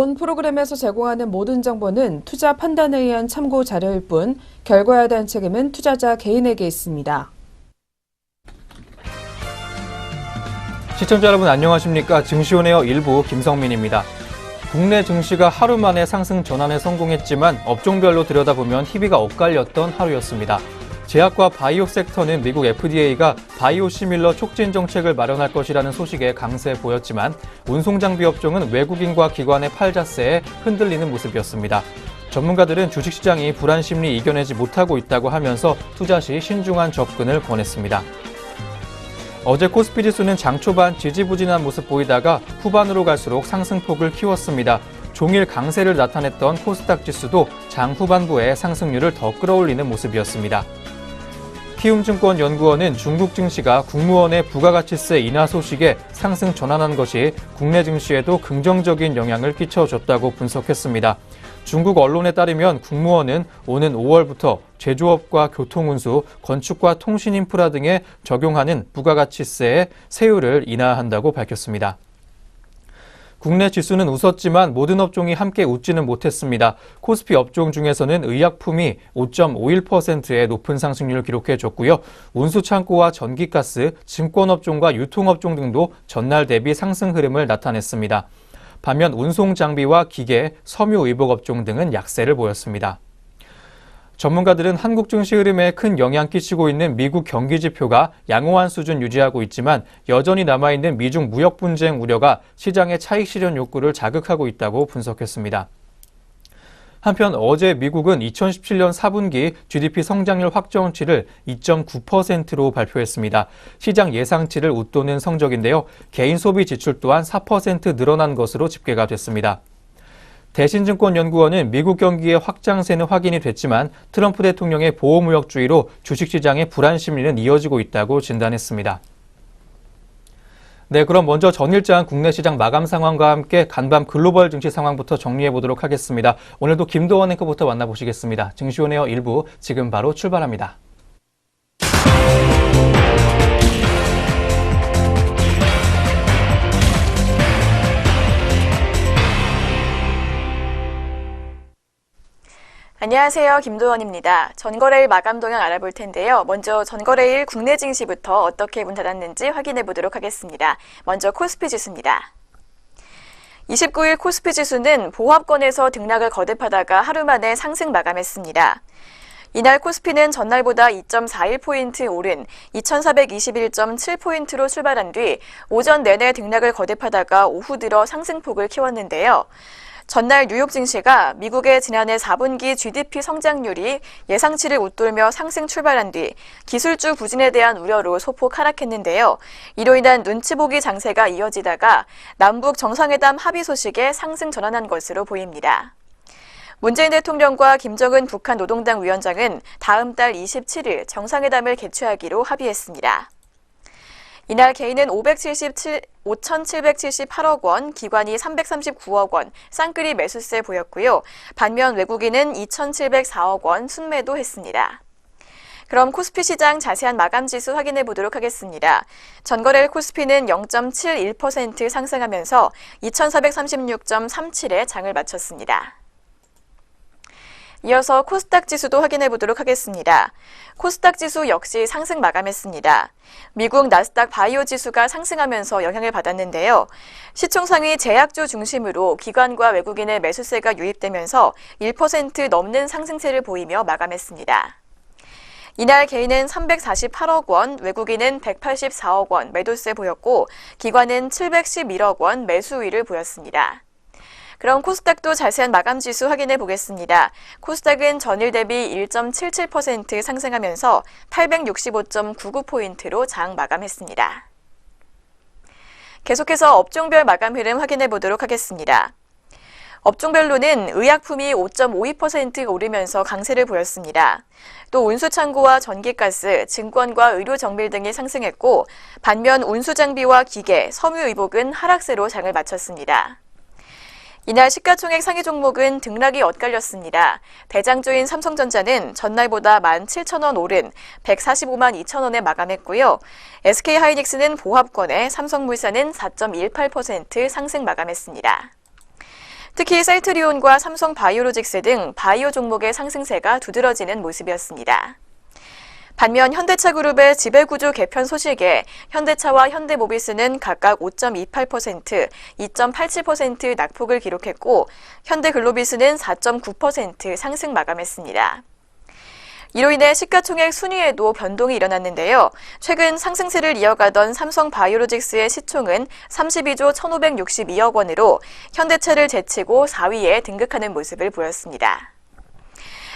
본 프로그램에서 제공하는 모든 정보는 투자 판단에 의한 참고 자료일 뿐 결과에 대한 책임은 투자자 개인에게 있습니다. 시청자 여러분 안녕하십니까? 증시온에어 일부 김성민입니다. 국내 증시가 하루 만에 상승 전환에 성공했지만 업종별로 들여다보면 희비가 엇갈렸던 하루였습니다. 제약과 바이오 섹터는 미국 FDA가 바이오 시밀러 촉진 정책을 마련할 것이라는 소식에 강세 보였지만 운송장비 업종은 외국인과 기관의 팔자세에 흔들리는 모습이었습니다. 전문가들은 주식시장이 불안 심리 이겨내지 못하고 있다고 하면서 투자 시 신중한 접근을 권했습니다. 어제 코스피 지수는 장 초반 지지부진한 모습 보이다가 후반으로 갈수록 상승폭을 키웠습니다. 종일 강세를 나타냈던 코스닥 지수도 장 후반부에 상승률을 더 끌어올리는 모습이었습니다. 키움증권연구원은 중국 증시가 국무원의 부가가치세 인하 소식에 상승 전환한 것이 국내 증시에도 긍정적인 영향을 끼쳐줬다고 분석했습니다. 중국 언론에 따르면 국무원은 오는 5월부터 제조업과 교통운수, 건축과 통신인프라 등에 적용하는 부가가치세의 세율을 인하한다고 밝혔습니다. 국내 지수는 웃었지만 모든 업종이 함께 웃지는 못했습니다. 코스피 업종 중에서는 의약품이 5.51%의 높은 상승률을 기록해줬고요. 운수창고와 전기가스, 증권업종과 유통업종 등도 전날 대비 상승 흐름을 나타냈습니다. 반면 운송장비와 기계, 섬유의복업종 등은 약세를 보였습니다. 전문가들은 한국 증시 흐름에 큰 영향 끼치고 있는 미국 경기지표가 양호한 수준 유지하고 있지만 여전히 남아있는 미중 무역 분쟁 우려가 시장의 차익 실현 욕구를 자극하고 있다고 분석했습니다. 한편 어제 미국은 2017년 4분기 GDP 성장률 확정치를 2.9%로 발표했습니다. 시장 예상치를 웃도는 성적인데요. 개인 소비 지출 또한 4% 늘어난 것으로 집계가 됐습니다. 대신증권연구원은 미국 경기의 확장세는 확인이 됐지만 트럼프 대통령의 보호무역주의로 주식시장의 불안 심리는 이어지고 있다고 진단했습니다. 네, 그럼 먼저 전일장 국내 시장 마감 상황과 함께 간밤 글로벌 증시 상황부터 정리해 보도록 하겠습니다. 오늘도 김도원 앵커부터 만나보시겠습니다. 증시온에어 1부 지금 바로 출발합니다. 안녕하세요. 김도원입니다. 전거래일 마감 동향 알아볼 텐데요. 먼저 전거래일 국내 증시부터 어떻게 문 닫았는지 확인해 보도록 하겠습니다. 먼저 코스피 지수입니다. 29일 코스피 지수는 보합권에서 등락을 거듭하다가 하루 만에 상승 마감했습니다. 이날 코스피는 전날보다 2.41포인트 오른 2421.7포인트로 출발한 뒤 오전 내내 등락을 거듭하다가 오후 들어 상승폭을 키웠는데요. 전날 뉴욕 증시가 미국의 지난해 4분기 GDP 성장률이 예상치를 웃돌며 상승 출발한 뒤 기술주 부진에 대한 우려로 소폭 하락했는데요. 이로 인한 눈치 보기 장세가 이어지다가 남북 정상회담 합의 소식에 상승 전환한 것으로 보입니다. 문재인 대통령과 김정은 북한 노동당 위원장은 다음 달 27일 정상회담을 개최하기로 합의했습니다. 이날 개인은 5,778억 원, 기관이 339억 원, 쌍끌이 매수세 보였고요. 반면 외국인은 2,704억 원 순매도 했습니다. 그럼 코스피 시장 자세한 마감 지수 확인해 보도록 하겠습니다. 전거래일 코스피는 0.71% 상승하면서 2,436.37에 장을 마쳤습니다. 이어서 코스닥 지수도 확인해 보도록 하겠습니다. 코스닥 지수 역시 상승 마감했습니다. 미국 나스닥 바이오 지수가 상승하면서 영향을 받았는데요. 시총상위 제약주 중심으로 기관과 외국인의 매수세가 유입되면서 1% 넘는 상승세를 보이며 마감했습니다. 이날 개인은 348억 원, 외국인은 184억 원 매도세 보였고 기관은 711억 원 매수 우위를 보였습니다. 그럼 코스닥도 자세한 마감 지수 확인해 보겠습니다. 코스닥은 전일 대비 1.77% 상승하면서 865.99포인트로 장 마감했습니다. 계속해서 업종별 마감 흐름 확인해 보도록 하겠습니다. 업종별로는 의약품이 5.52% 오르면서 강세를 보였습니다. 또 운수창고와 전기가스, 증권과 의료정밀 등이 상승했고 반면 운수장비와 기계, 섬유의복은 하락세로 장을 마쳤습니다. 이날 시가총액 상위 종목은 등락이 엇갈렸습니다. 대장주인 삼성전자는 전날보다 17,000원 오른 145만 2천원에 마감했고요. SK하이닉스는 보합권에, 삼성물산은 4.18% 상승 마감했습니다. 특히 셀트리온과 삼성바이오로직스 등 바이오 종목의 상승세가 두드러지는 모습이었습니다. 반면 현대차그룹의 지배구조 개편 소식에 현대차와 현대모비스는 각각 5.28%, 2.87% 낙폭을 기록했고 현대글로비스는 4.9% 상승 마감했습니다. 이로 인해 시가총액 순위에도 변동이 일어났는데요. 최근 상승세를 이어가던 삼성바이오로직스의 시총은 32조 1,562억 원으로 현대차를 제치고 4위에 등극하는 모습을 보였습니다.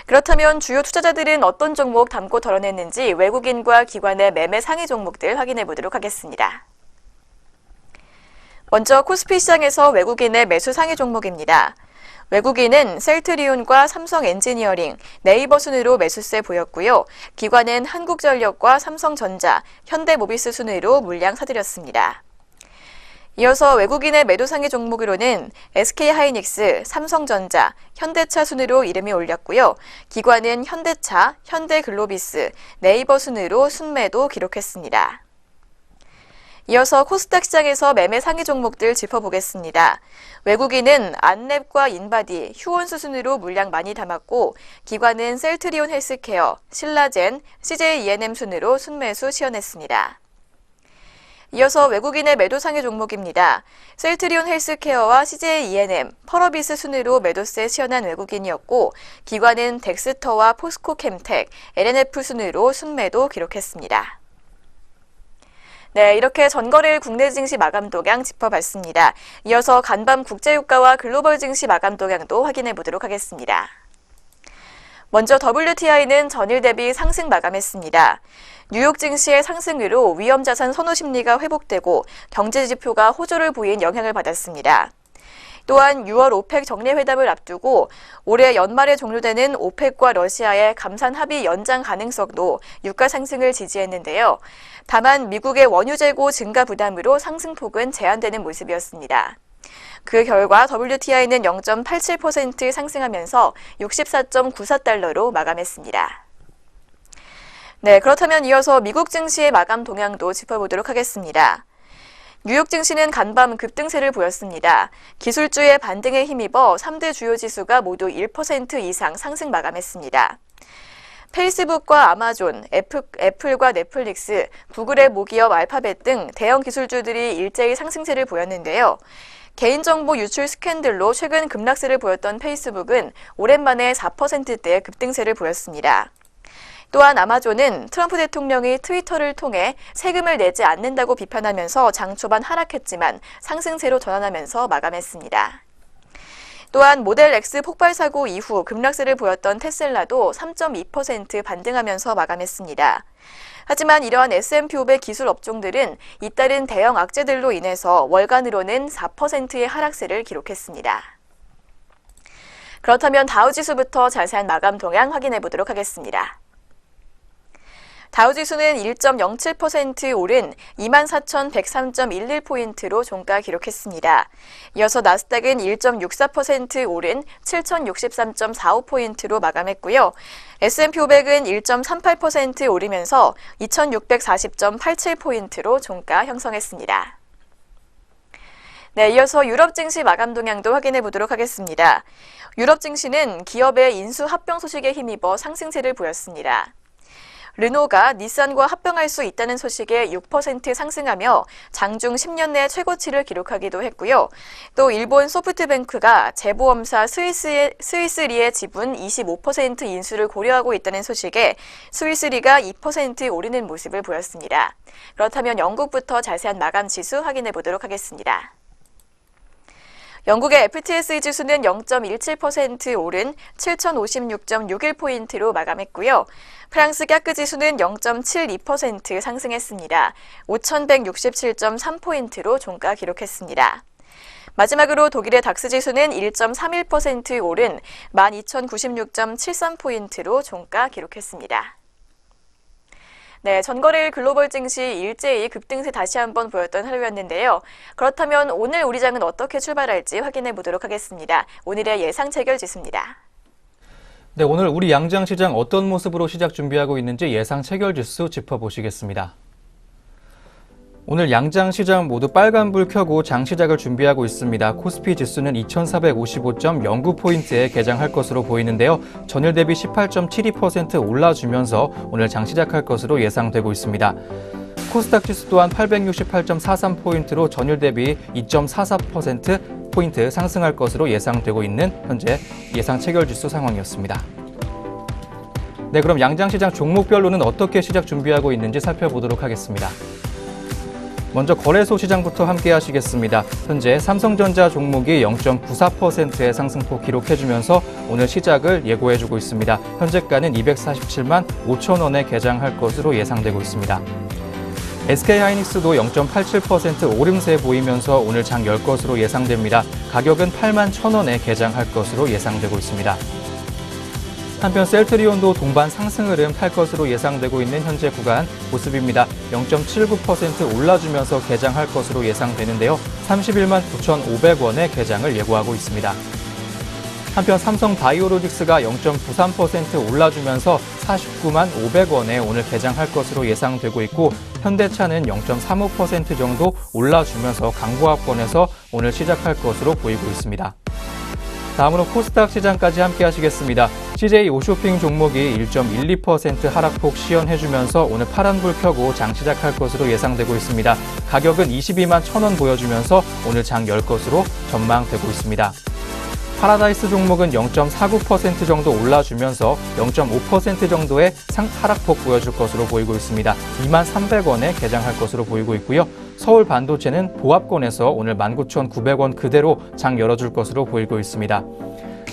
그렇다면 주요 투자자들은 어떤 종목 담고 덜어냈는지 외국인과 기관의 매매 상위 종목들 확인해 보도록 하겠습니다. 먼저 코스피 시장에서 외국인의 매수 상위 종목입니다. 외국인은 셀트리온과 삼성엔지니어링, 네이버 순으로 매수세 보였고요. 기관은 한국전력과 삼성전자, 현대모비스 순으로 물량 사들였습니다. 이어서 외국인의 매도상위 종목으로는 SK하이닉스, 삼성전자, 현대차 순으로 이름이 올렸고요. 기관은 현대차, 현대글로비스, 네이버 순으로 순매도 기록했습니다. 이어서 코스닥 시장에서 매매 상위 종목들 짚어보겠습니다. 외국인은 안랩과 인바디, 휴원수 순으로 물량 많이 담았고 기관은 셀트리온 헬스케어, 신라젠, CJENM 순으로 순매수 시연했습니다. 이어서 외국인의 매도 상위 종목입니다. 셀트리온 헬스케어와 CJENM, 펄어비스 순으로 매도세 시연한 외국인이었고 기관은 덱스터와 포스코캠텍, LNF 순으로 순매도 기록했습니다. 네, 이렇게 전거래일 국내 증시 마감 동향 짚어봤습니다. 이어서 간밤 국제유가와 글로벌 증시 마감 동향도 확인해 보도록 하겠습니다. 먼저 WTI는 전일 대비 상승 마감했습니다. 뉴욕 증시의 상승으로 위험자산 선호 심리가 회복되고 경제 지표가 호조를 보인 영향을 받았습니다. 또한 6월 오펙 정례회담을 앞두고 올해 연말에 종료되는 오펙과 러시아의 감산 합의 연장 가능성도 유가 상승을 지지했는데요. 다만 미국의 원유 재고 증가 부담으로 상승폭은 제한되는 모습이었습니다. 그 결과 WTI는 0.87% 상승하면서 64.94달러로 마감했습니다. 네, 그렇다면 이어서 미국 증시의 마감 동향도 짚어보도록 하겠습니다. 뉴욕 증시는 간밤 급등세를 보였습니다. 기술주의 반등에 힘입어 3대 주요 지수가 모두 1% 이상 상승 마감했습니다. 페이스북과 아마존, 애플과 넷플릭스, 구글의 모기업 알파벳 등 대형 기술주들이 일제히 상승세를 보였는데요. 개인정보 유출 스캔들로 최근 급락세를 보였던 페이스북은 오랜만에 4%대의 급등세를 보였습니다. 또한 아마존은 트럼프 대통령이 트위터를 통해 세금을 내지 않는다고 비판하면서 장 초반 하락했지만 상승세로 전환하면서 마감했습니다. 또한 모델 X 폭발 사고 이후 급락세를 보였던 테슬라도 3.2% 반등하면서 마감했습니다. 하지만 이러한 S&P 500 기술 업종들은 잇따른 대형 악재들로 인해서 월간으로는 4%의 하락세를 기록했습니다. 그렇다면 다우지수부터 자세한 마감 동향 확인해 보도록 하겠습니다. 다우지수는 1.07% 오른 24,103.11포인트로 종가 기록했습니다. 이어서 나스닥은 1.64% 오른 7,063.45포인트로 마감했고요. S&P 500은 1.38% 오르면서 2,640.87포인트로 종가 형성했습니다. 네, 이어서 유럽 증시 마감 동향도 확인해 보도록 하겠습니다. 유럽 증시는 기업의 인수 합병 소식에 힘입어 상승세를 보였습니다. 르노가 닛산과 합병할 수 있다는 소식에 6% 상승하며 장중 10년 내 최고치를 기록하기도 했고요. 또 일본 소프트뱅크가 재보험사 스위스리의 지분 25% 인수를 고려하고 있다는 소식에 스위스리가 2% 오르는 모습을 보였습니다. 그렇다면 영국부터 자세한 마감 지수 확인해 보도록 하겠습니다. 영국의 FTSE 지수는 0.17% 오른 7,056.61포인트로 마감했고요. 프랑스 깍그 지수는 0.72% 상승했습니다. 5,167.3포인트로 종가 기록했습니다. 마지막으로 독일의 닥스 지수는 1.31% 오른 12,096.73포인트로 종가 기록했습니다. 네, 전거래일 글로벌 증시 일제히 급등세 다시 한번 보였던 하루였는데요. 그렇다면 오늘 우리 장은 어떻게 출발할지 확인해 보도록 하겠습니다. 오늘의 예상 체결 지수입니다. 네, 오늘 우리 양장시장 어떤 모습으로 시작 준비하고 있는지 예상 체결 지수 짚어보시겠습니다. 오늘 양장시장 모두 빨간불 켜고 장시작을 준비하고 있습니다. 코스피 지수는 2455.09포인트에 개장할 것으로 보이는데요. 전일 대비 18.72% 올라주면서 오늘 장시작할 것으로 예상되고 있습니다. 코스닥 지수 또한 868.43포인트로 전일 대비 2.44%포인트 상승할 것으로 예상되고 있는 현재 예상 체결지수 상황이었습니다. 네, 그럼 양장시장 종목별로는 어떻게 시작 준비하고 있는지 살펴보도록 하겠습니다. 먼저 거래소 시장부터 함께 하시겠습니다. 현재 삼성전자 종목이 0.94%의 상승폭 기록해주면서 오늘 시작을 예고해주고 있습니다. 현재가는 247만 5천 원에 개장할 것으로 예상되고 있습니다. SK하이닉스도 0.87% 오름세 보이면서 오늘 장 열 것으로 예상됩니다. 가격은 8만 1천 원에 개장할 것으로 예상되고 있습니다. 한편 셀트리온도 동반 상승 흐름 탈 것으로 예상되고 있는 현재 구간 모습입니다. 0.79% 올라주면서 개장할 것으로 예상되는데요. 31만 9,500원에 개장을 예고하고 있습니다. 한편 삼성바이오로직스가 0.93% 올라주면서 49만 500원에 오늘 개장할 것으로 예상되고 있고 현대차는 0.35% 정도 올라주면서 강보합권에서 오늘 시작할 것으로 보이고 있습니다. 다음으로 코스닥 시장까지 함께 하시겠습니다. CJ 오쇼핑 종목이 1.12% 하락폭 시연해주면서 오늘 파란불 켜고 장 시작할 것으로 예상되고 있습니다. 가격은 22만 1천 원 보여주면서 오늘 장 열 것으로 전망되고 있습니다. 파라다이스 종목은 0.49% 정도 올라주면서 0.5% 정도의 하락폭 보여줄 것으로 보이고 있습니다. 2만 300원에 개장할 것으로 보이고 있고요. 서울 반도체는 보합권에서 오늘 19,900원 그대로 장 열어줄 것으로 보이고 있습니다.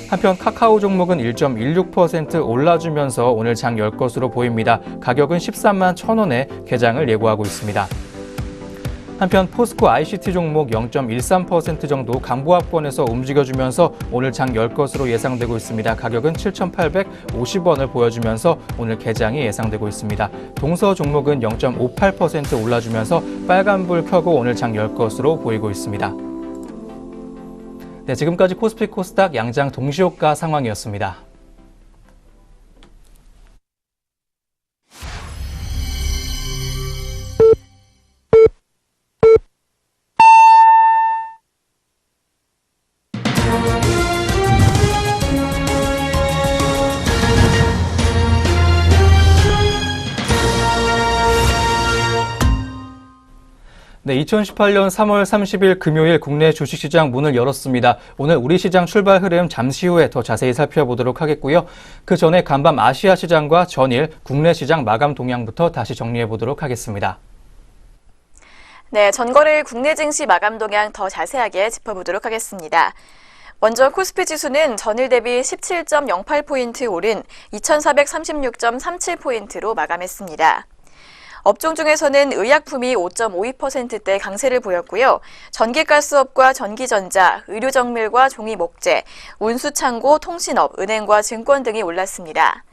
한편 카카오 종목은 1.16% 올라주면서 오늘 장 열 것으로 보입니다. 가격은 13만 1천 원에 개장을 예고하고 있습니다. 한편 포스코 ICT 종목 0.13% 정도 강보합권에서 움직여주면서 오늘 장 열 것으로 예상되고 있습니다. 가격은 7,850원을 보여주면서 오늘 개장이 예상되고 있습니다. 동서 종목은 0.58% 올라주면서 빨간불 켜고 오늘 장 열 것으로 보이고 있습니다. 네, 지금까지 코스피 코스닥 양장 동시효과 상황이었습니다. 네, 2018년 3월 30일 금요일 국내 주식시장 문을 열었습니다. 오늘 우리 시장 출발 흐름 잠시 후에 더 자세히 살펴보도록 하겠고요. 그 전에 간밤 아시아 시장과 전일 국내 시장 마감 동향부터 다시 정리해 보도록 하겠습니다. 네, 전거래일 국내 증시 마감 동향 더 자세하게 짚어보도록 하겠습니다. 먼저 코스피 지수는 전일 대비 17.08포인트 오른 2,436.37포인트로 마감했습니다. 업종 중에서는 의약품이 5.52%대 강세를 보였고요. 전기가스업과 전기전자, 의료정밀과 종이목재, 운수창고, 통신업, 은행과 증권 등이 올랐습니다.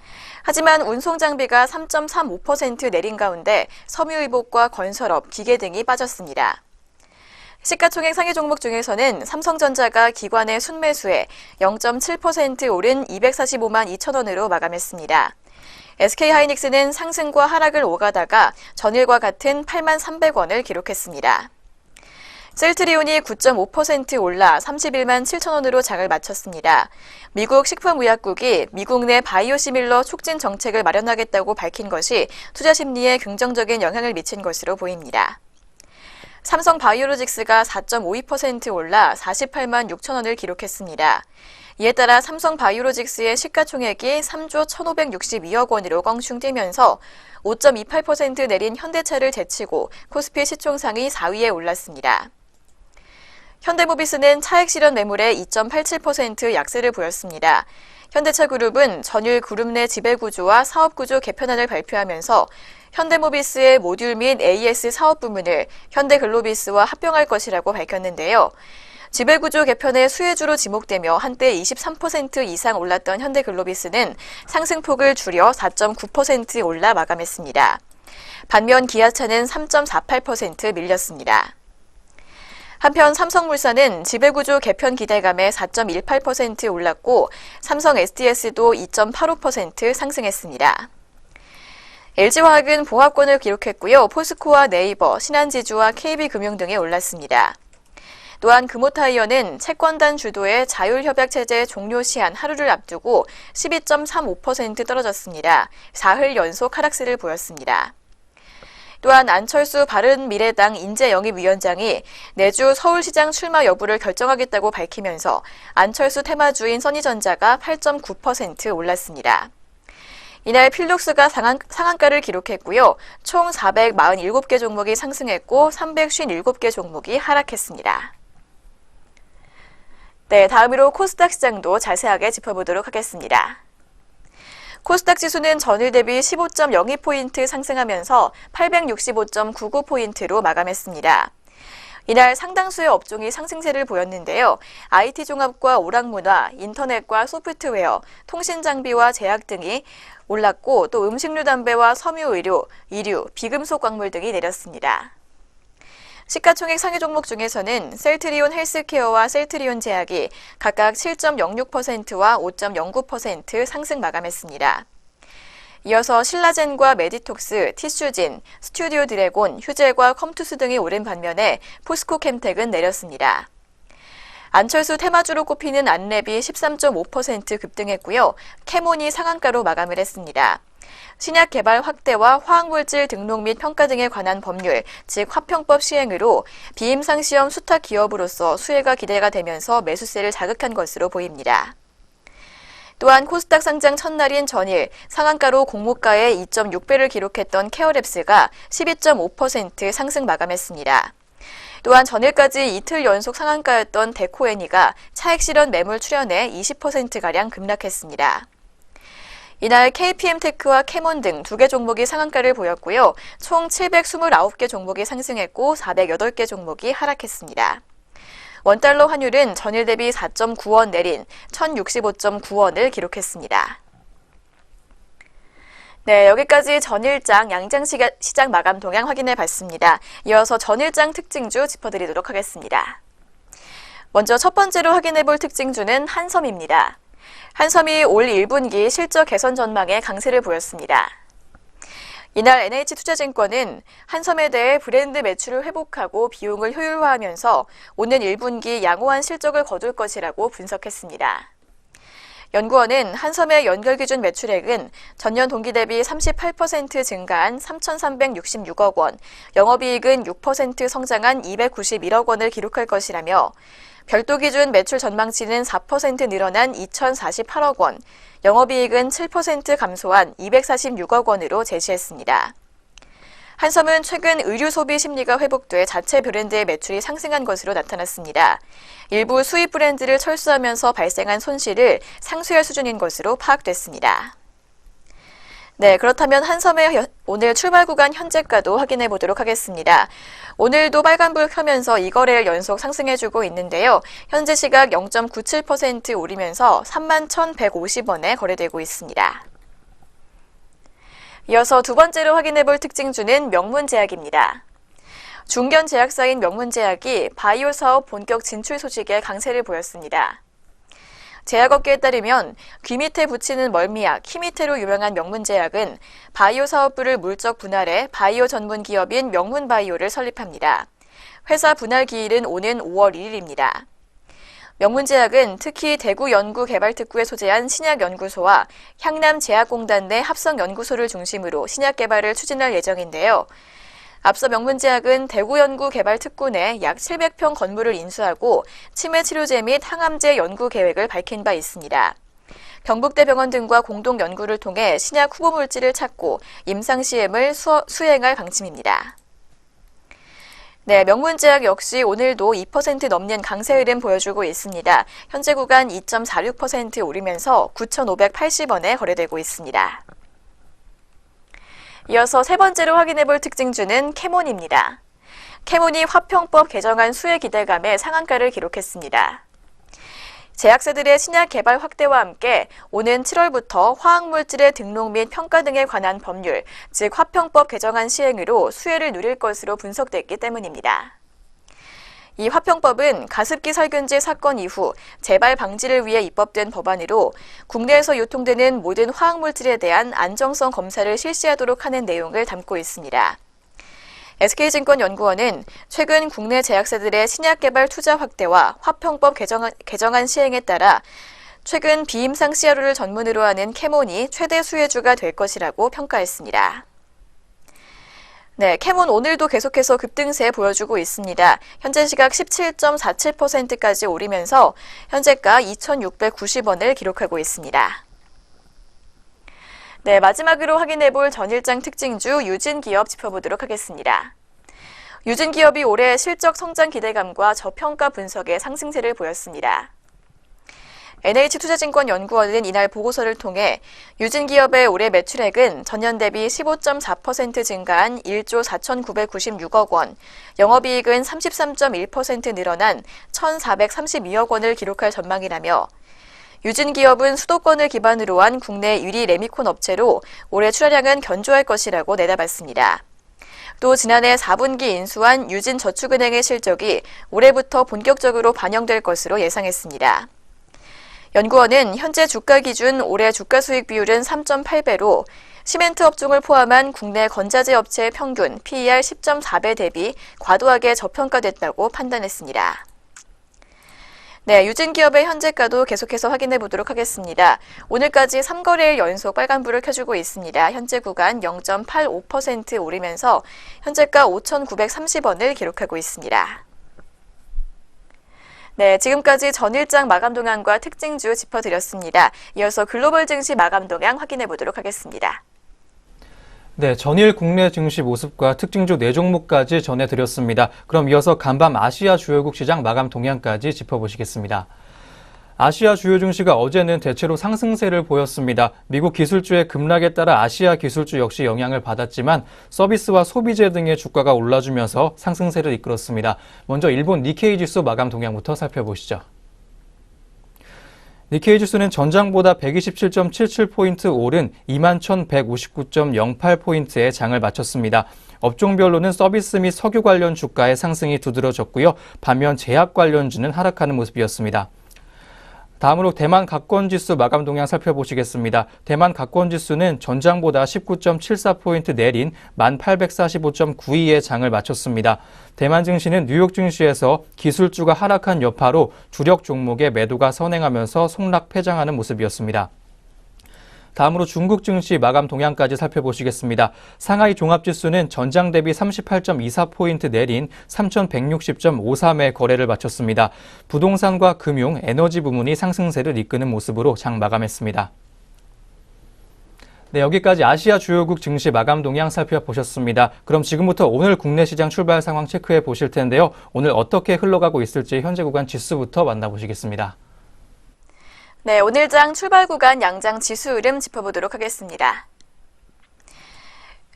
하지만 운송장비가 3.35% 내린 가운데 섬유의복과 건설업, 기계 등이 빠졌습니다. 시가총액 상위 종목 중에서는 삼성전자가 기관의 순매수에 0.7% 오른 245만 2천 원으로 마감했습니다. SK하이닉스는 상승과 하락을 오가다가 전일과 같은 8만 300원을 기록했습니다. 셀트리온이 9.5% 올라 31만 7천 원으로 장을 마쳤습니다. 미국 식품의약국이 미국 내 바이오시밀러 촉진 정책을 마련하겠다고 밝힌 것이 투자 심리에 긍정적인 영향을 미친 것으로 보입니다. 삼성바이오로직스가 4.52% 올라 48만 6천 원을 기록했습니다. 이에 따라 삼성바이오로직스의 시가총액이 3조 1,562억 원으로 껑충 뛰면서 5.28% 내린 현대차를 제치고 코스피 시총상위 4위에 올랐습니다. 현대모비스는 차액 실현 매물에 2.87% 약세를 보였습니다. 현대차그룹은 전일 그룹 내 지배구조와 사업구조 개편안을 발표하면서 현대모비스의 모듈 및 AS 사업 부문을 현대글로비스와 합병할 것이라고 밝혔는데요. 지배구조 개편의 수혜주로 지목되며 한때 23% 이상 올랐던 현대글로비스는 상승폭을 줄여 4.9% 올라 마감했습니다. 반면 기아차는 3.48% 밀렸습니다. 한편 삼성물산은 지배구조 개편 기대감에 4.18% 올랐고 삼성 SDS도 2.85% 상승했습니다. LG화학은 보합권을 기록했고요. 포스코와 네이버, 신한지주와 KB금융 등이 올랐습니다. 또한 금호타이어는 채권단 주도의 자율협약체제 종료 시한 하루를 앞두고 12.35% 떨어졌습니다. 사흘 연속 하락세를 보였습니다. 또한 안철수 바른미래당 인재영입위원장이 내주 서울시장 출마 여부를 결정하겠다고 밝히면서 안철수 테마주인 써니전자가 8.9% 올랐습니다. 이날 필독스가 상한가를 기록했고요. 총 447개 종목이 상승했고 357개 종목이 하락했습니다. 네, 다음으로 코스닥 시장도 자세하게 짚어보도록 하겠습니다. 코스닥 지수는 전일 대비 15.02포인트 상승하면서 865.99포인트로 마감했습니다. 이날 상당수의 업종이 상승세를 보였는데요. IT종합과 오락문화, 인터넷과 소프트웨어, 통신장비와 제약 등이 올랐고 또 음식류 담배와 섬유의료, 이류, 비금속 광물 등이 내렸습니다. 시가총액 상위 종목 중에서는 셀트리온 헬스케어와 셀트리온 제약이 각각 7.06%와 5.09% 상승 마감했습니다. 이어서 신라젠과 메디톡스, 티슈진, 스튜디오 드래곤, 휴젤과 컴투스 등이 오른 반면에 포스코캠텍은 내렸습니다. 안철수 테마주로 꼽히는 안랩이 13.5% 급등했고요. 캐몬이 상한가로 마감을 했습니다. 신약 개발 확대와 화학물질 등록 및 평가 등에 관한 법률, 즉 화평법 시행으로 비임상 시험 수탁 기업으로서 수혜가 기대가 되면서 매수세를 자극한 것으로 보입니다. 또한 코스닥 상장 첫날인 전일 상한가로 공모가의 2.6배를 기록했던 케어랩스가 12.5% 상승 마감했습니다. 또한 전일까지 이틀 연속 상한가였던 데코애니가 차익 실현 매물 출현에 20%가량 급락했습니다. 이날 KPM테크와 캐몬 등 2개 종목이 상한가를 보였고요. 총 729개 종목이 상승했고 408개 종목이 하락했습니다. 원달러 환율은 전일 대비 4.9원 내린 1065.9원을 기록했습니다. 네, 여기까지 전일장 양장시장 마감 동향 확인해 봤습니다. 이어서 전일장 특징주 짚어드리도록 하겠습니다. 먼저 첫 번째로 확인해 볼 특징주는 한섬입니다. 한섬이 올 1분기 실적 개선 전망에 강세를 보였습니다. 이날 NH투자증권은 한섬에 대해 브랜드 매출을 회복하고 비용을 효율화하면서 오는 1분기 양호한 실적을 거둘 것이라고 분석했습니다. 연구원은 한섬의 연결기준 매출액은 전년 동기 대비 38% 증가한 3,366억 원, 영업이익은 6% 성장한 291억 원을 기록할 것이라며 별도 기준 매출 전망치는 4% 늘어난 2,048억 원, 영업이익은 7% 감소한 246억 원으로 제시했습니다. 한섬은 최근 의류 소비 심리가 회복돼 자체 브랜드의 매출이 상승한 것으로 나타났습니다. 일부 수입 브랜드를 철수하면서 발생한 손실을 상쇄할 수준인 것으로 파악됐습니다. 네, 그렇다면 한섬의 오늘 출발 구간 현재가도 확인해 보도록 하겠습니다. 오늘도 빨간불 켜면서 2거래일 연속 상승해주고 있는데요. 현재 시각 0.97% 오르면서 31,150원에 거래되고 있습니다. 이어서 두 번째로 확인해 볼 특징주는 명문제약입니다. 중견 제약사인 명문제약이 바이오 사업 본격 진출 소식에 강세를 보였습니다. 제약업계에 따르면 귀 밑에 붙이는 멀미약, 키미테로 유명한 명문제약은 바이오 사업부를 물적 분할해 바이오 전문 기업인 명문바이오를 설립합니다. 회사 분할 기일은 오는 5월 1일입니다. 명문제약은 특히 대구 연구개발특구에 소재한 신약연구소와 향남제약공단 내 합성연구소를 중심으로 신약 개발을 추진할 예정인데요. 앞서 명문제약은 대구연구개발특구 내 약 700평 건물을 인수하고 치매치료제 및 항암제 연구 계획을 밝힌 바 있습니다. 경북대병원 등과 공동 연구를 통해 신약 후보 물질을 찾고 임상 시험을 수행할 방침입니다. 네, 명문제약 역시 오늘도 2% 넘는 강세 흐름 보여주고 있습니다. 현재 구간 2.46% 오르면서 9,580원에 거래되고 있습니다. 이어서 세 번째로 확인해 볼 특징주는 캐몬입니다. 캐몬이 화평법 개정안 수혜 기대감에 상한가를 기록했습니다. 제약사들의 신약 개발 확대와 함께 오는 7월부터 화학물질의 등록 및 평가 등에 관한 법률, 즉 화평법 개정안 시행으로 수혜를 누릴 것으로 분석됐기 때문입니다. 이 화평법은 가습기 살균제 사건 이후 재발 방지를 위해 입법된 법안으로 국내에서 유통되는 모든 화학물질에 대한 안정성 검사를 실시하도록 하는 내용을 담고 있습니다. SK증권연구원은 최근 국내 제약사들의 신약 개발 투자 확대와 화평법 개정안 시행에 따라 최근 비임상 CRO를 전문으로 하는 캐몬이 최대 수혜주가 될 것이라고 평가했습니다. 네, 캐몬 오늘도 계속해서 급등세 보여주고 있습니다. 현재 시각 17.47%까지 오르면서 현재가 2,690원을 기록하고 있습니다. 네, 마지막으로 확인해볼 전일장 특징주 유진기업 짚어보도록 하겠습니다. 유진기업이 올해 실적 성장 기대감과 저평가 분석의 상승세를 보였습니다. NH투자증권연구원은 이날 보고서를 통해 유진기업의 올해 매출액은 전년 대비 15.4% 증가한 1조 4,996억 원, 영업이익은 33.1% 늘어난 1,432억 원을 기록할 전망이라며 유진기업은 수도권을 기반으로 한 국내 유리 레미콘 업체로 올해 출하량은 견조할 것이라고 내다봤습니다. 또 지난해 4분기 인수한 유진저축은행의 실적이 올해부터 본격적으로 반영될 것으로 예상했습니다. 연구원은 현재 주가 기준 올해 주가 수익 비율은 3.8배로 시멘트 업종을 포함한 국내 건자재 업체의 평균 PER 10.4배 대비 과도하게 저평가됐다고 판단했습니다. 네, 유진기업의 현재가도 계속해서 확인해 보도록 하겠습니다. 오늘까지 3거래일 연속 빨간불을 켜주고 있습니다. 현재 구간 0.85% 오르면서 현재가 5,930원을 기록하고 있습니다. 네, 지금까지 전일장 마감 동향과 특징주 짚어드렸습니다. 이어서 글로벌 증시 마감 동향 확인해 보도록 하겠습니다. 네, 전일 국내 증시 모습과 특징주 4종목까지 전해드렸습니다. 그럼 이어서 간밤 아시아 주요국 시장 마감 동향까지 짚어보시겠습니다. 아시아 주요 증시가 어제는 대체로 상승세를 보였습니다. 미국 기술주의 급락에 따라 아시아 기술주 역시 영향을 받았지만 서비스와 소비재 등의 주가가 올라주면서 상승세를 이끌었습니다. 먼저 일본 니케이 지수 마감 동향부터 살펴보시죠. 니케이 지수는 전장보다 127.77포인트 오른 21,159.08포인트의 장을 마쳤습니다. 업종별로는 서비스 및 석유 관련 주가의 상승이 두드러졌고요. 반면 제약 관련주는 하락하는 모습이었습니다. 다음으로 대만 각권지수 마감 동향 살펴보시겠습니다. 대만 각권지수는 전장보다 19.74포인트 내린 1845.92의 장을 마쳤습니다. 대만 증시는 뉴욕 증시에서 기술주가 하락한 여파로 주력 종목의 매도가 선행하면서 속락 폐장하는 모습이었습니다. 다음으로 중국 증시 마감 동향까지 살펴보시겠습니다. 상하이 종합지수는 전장 대비 38.24포인트 내린 3,160.53의 거래를 마쳤습니다. 부동산과 금융, 에너지 부문이 상승세를 이끄는 모습으로 장 마감했습니다. 네, 여기까지 아시아 주요국 증시 마감 동향 살펴보셨습니다. 그럼 지금부터 오늘 국내 시장 출발 상황 체크해 보실 텐데요. 오늘 어떻게 흘러가고 있을지 현재 구간 지수부터 만나보시겠습니다. 네, 오늘 장 출발 구간 양장 지수 흐름 짚어보도록 하겠습니다.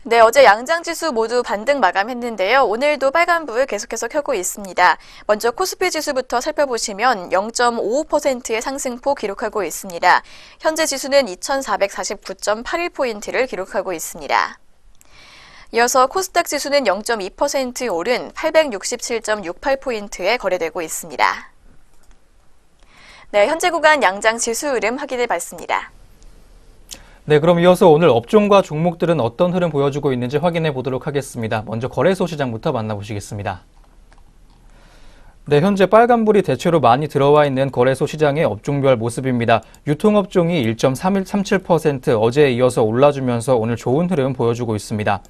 네, 어제 양장 지수 모두 반등 마감했는데요. 오늘도 빨간불 계속해서 켜고 있습니다. 먼저 코스피 지수부터 살펴보시면 0.55%의 상승폭 기록하고 있습니다. 현재 지수는 2,449.81포인트를 기록하고 있습니다. 이어서 코스닥 지수는 0.2% 오른 867.68포인트에 거래되고 있습니다. 네, 현재 구간 양장 지수 흐름 확인해 봤습니다. 네, 그럼 이어서 오늘 업종과 종목들은 어떤 흐름 보여주고 있는지 확인해 보도록 하겠습니다. 먼저 거래소 시장부터 만나보시겠습니다. 네, 현재 빨간불이 대체로 많이 들어와 있는 거래소 시장의 업종별 모습입니다. 유통업종이 1.37% 어제에 이어서 올라주면서 오늘 좋은 흐름 보여주고 있습니다.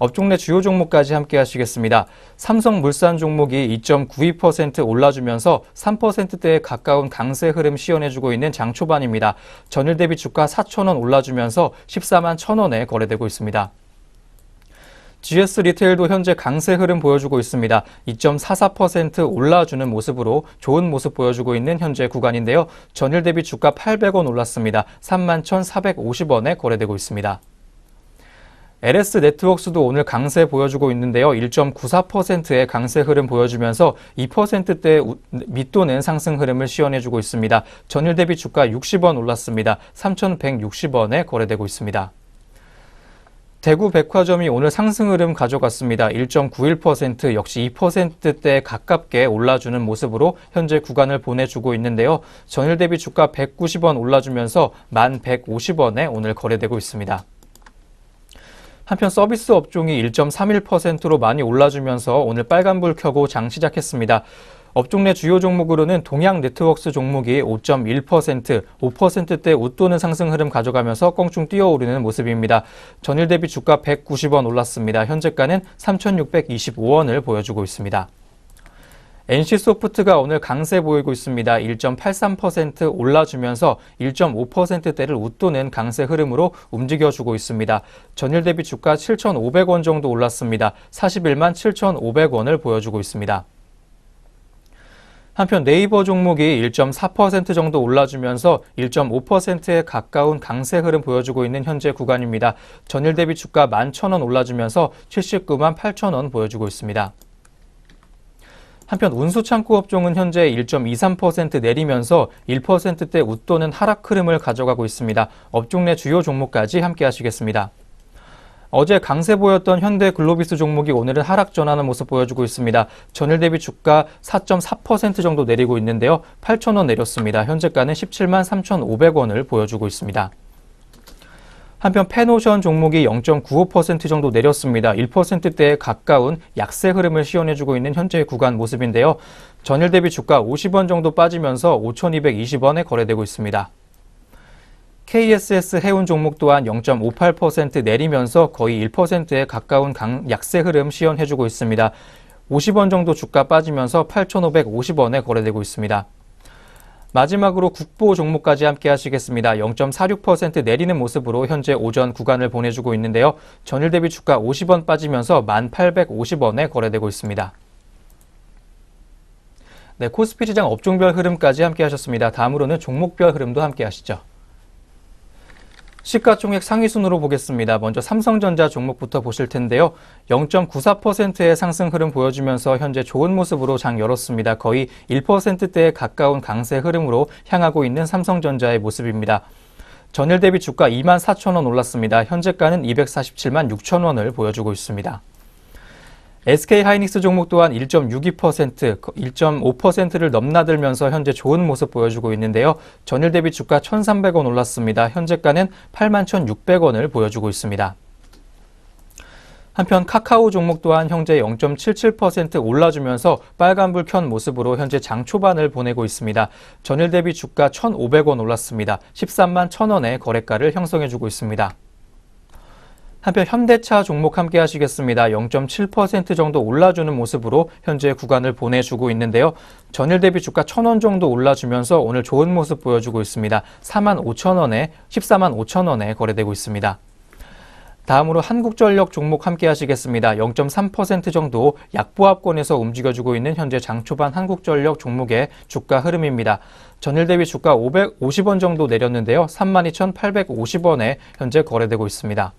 업종 내 주요 종목까지 함께 하시겠습니다. 삼성물산 종목이 2.92% 올라주면서 3%대에 가까운 강세 흐름 시연해주고 있는 장 초반입니다. 전일 대비 주가 4,000원 올라주면서 14만 1,000원에 거래되고 있습니다. GS 리테일도 현재 강세 흐름 보여주고 있습니다. 2.44% 올라주는 모습으로 좋은 모습 보여주고 있는 현재 구간인데요. 전일 대비 주가 800원 올랐습니다. 31,450원에 거래되고 있습니다. LS 네트워크스도 오늘 강세 보여주고 있는데요. 1.94%의 강세 흐름 보여주면서 2%대 밑도는 상승 흐름을 시연해주고 있습니다. 전일 대비 주가 60원 올랐습니다. 3,160원에 거래되고 있습니다. 대구 백화점이 오늘 상승 흐름 가져갔습니다. 1.91% 역시 2%대 가깝게 올라주는 모습으로 현재 구간을 보내주고 있는데요. 전일 대비 주가 190원 올라주면서 1150원에 오늘 거래되고 있습니다. 한편 서비스 업종이 1.31%로 많이 올라주면서 오늘 빨간불 켜고 장 시작했습니다. 업종 내 주요 종목으로는 동양 네트워크스 종목이 5.1%, 5%대 웃도는 상승 흐름 가져가면서 껑충 뛰어오르는 모습입니다. 전일 대비 주가 190원 올랐습니다. 현재가는 3,625원을 보여주고 있습니다. NC소프트가 오늘 강세 보이고 있습니다. 1.83% 올라주면서 1.5%대를 웃도는 강세 흐름으로 움직여주고 있습니다. 전일 대비 주가 7,500원 정도 올랐습니다. 41만 7,500원을 보여주고 있습니다. 한편 네이버 종목이 1.4% 정도 올라주면서 1.5%에 가까운 강세 흐름 보여주고 있는 현재 구간입니다. 전일 대비 주가 11,000원 올라주면서 79만 8천원 보여주고 있습니다. 한편 운수창고 업종은 현재 1.23% 내리면서 1%대 웃도는 하락 흐름을 가져가고 있습니다. 업종 내 주요 종목까지 함께 하시겠습니다. 어제 강세 보였던 현대글로비스 종목이 오늘은 하락 전하는 모습 보여주고 있습니다. 전일 대비 주가 4.4% 정도 내리고 있는데요. 8,000원 내렸습니다. 현재가는 17만 3,500원을 보여주고 있습니다. 한편 펜오션 종목이 0.95% 정도 내렸습니다. 1%대에 가까운 약세 흐름을 시연해주고 있는 현재 구간 모습인데요. 전일 대비 주가 50원 정도 빠지면서 5,220원에 거래되고 있습니다. KSS 해운 종목 또한 0.58% 내리면서 거의 1%에 가까운 약세 흐름 시연해주고 있습니다. 50원 정도 주가 빠지면서 8,550원에 거래되고 있습니다. 마지막으로 국보 종목까지 함께 하시겠습니다. 0.46% 내리는 모습으로 현재 오전 구간을 보내주고 있는데요. 전일 대비 주가 50원 빠지면서 1,850원에 거래되고 있습니다. 네, 코스피 시장 업종별 흐름까지 함께 하셨습니다. 다음으로는 종목별 흐름도 함께 하시죠. 시가총액 상위 순으로 보겠습니다. 먼저 삼성전자 종목부터 보실 텐데요. 0.94%의 상승 흐름 보여주면서 현재 좋은 모습으로 장 열었습니다. 거의 1%대에 가까운 강세 흐름으로 향하고 있는 삼성전자의 모습입니다. 전일 대비 주가 24,000원 올랐습니다. 현재가는 247만 6천원을 보여주고 있습니다. SK하이닉스 종목 또한 1.62%, 1.5%를 넘나들면서 현재 좋은 모습 보여주고 있는데요. 전일 대비 주가 1,300원 올랐습니다. 현재가는 81,600원을 보여주고 있습니다. 한편 카카오 종목 또한 현재 0.77% 올라주면서 빨간불 켠 모습으로 현재 장 초반을 보내고 있습니다. 전일 대비 주가 1,500원 올랐습니다. 13만 1,000원의 거래가를 형성해주고 있습니다. 한편 현대차 종목 함께 하시겠습니다. 0.7% 정도 올라주는 모습으로 현재 구간을 보내주고 있는데요. 전일 대비 주가 1,000원 정도 올라주면서 오늘 좋은 모습 보여주고 있습니다. 14만 5천원에 거래되고 있습니다. 다음으로 한국전력 종목 함께 하시겠습니다. 0.3% 정도 약보합권에서 움직여주고 있는 현재 장초반 한국전력 종목의 주가 흐름입니다. 전일 대비 주가 550원 정도 내렸는데요. 32,850원에 현재 거래되고 있습니다.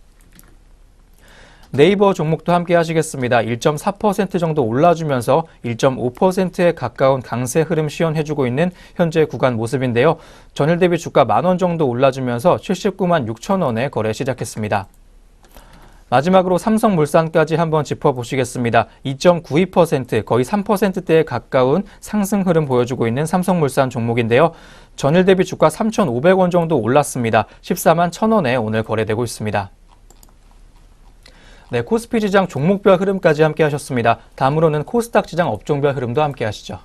네이버 종목도 함께 하시겠습니다. 1.4% 정도 올라주면서 1.5%에 가까운 강세 흐름 시연해주고 있는 현재 구간 모습인데요. 전일 대비 주가 만원 정도 올라주면서 79만 6천원에 거래 시작했습니다. 마지막으로 삼성물산까지 한번 짚어보시겠습니다. 2.92% 거의 3%대에 가까운 상승 흐름 보여주고 있는 삼성물산 종목인데요. 전일 대비 주가 3,500원 정도 올랐습니다. 14만 1,000원에 오늘 거래되고 있습니다. 네, 코스피 시장 종목별 흐름까지 함께 하셨습니다. 다음으로는 코스닥 시장 업종별 흐름도 함께 하시죠.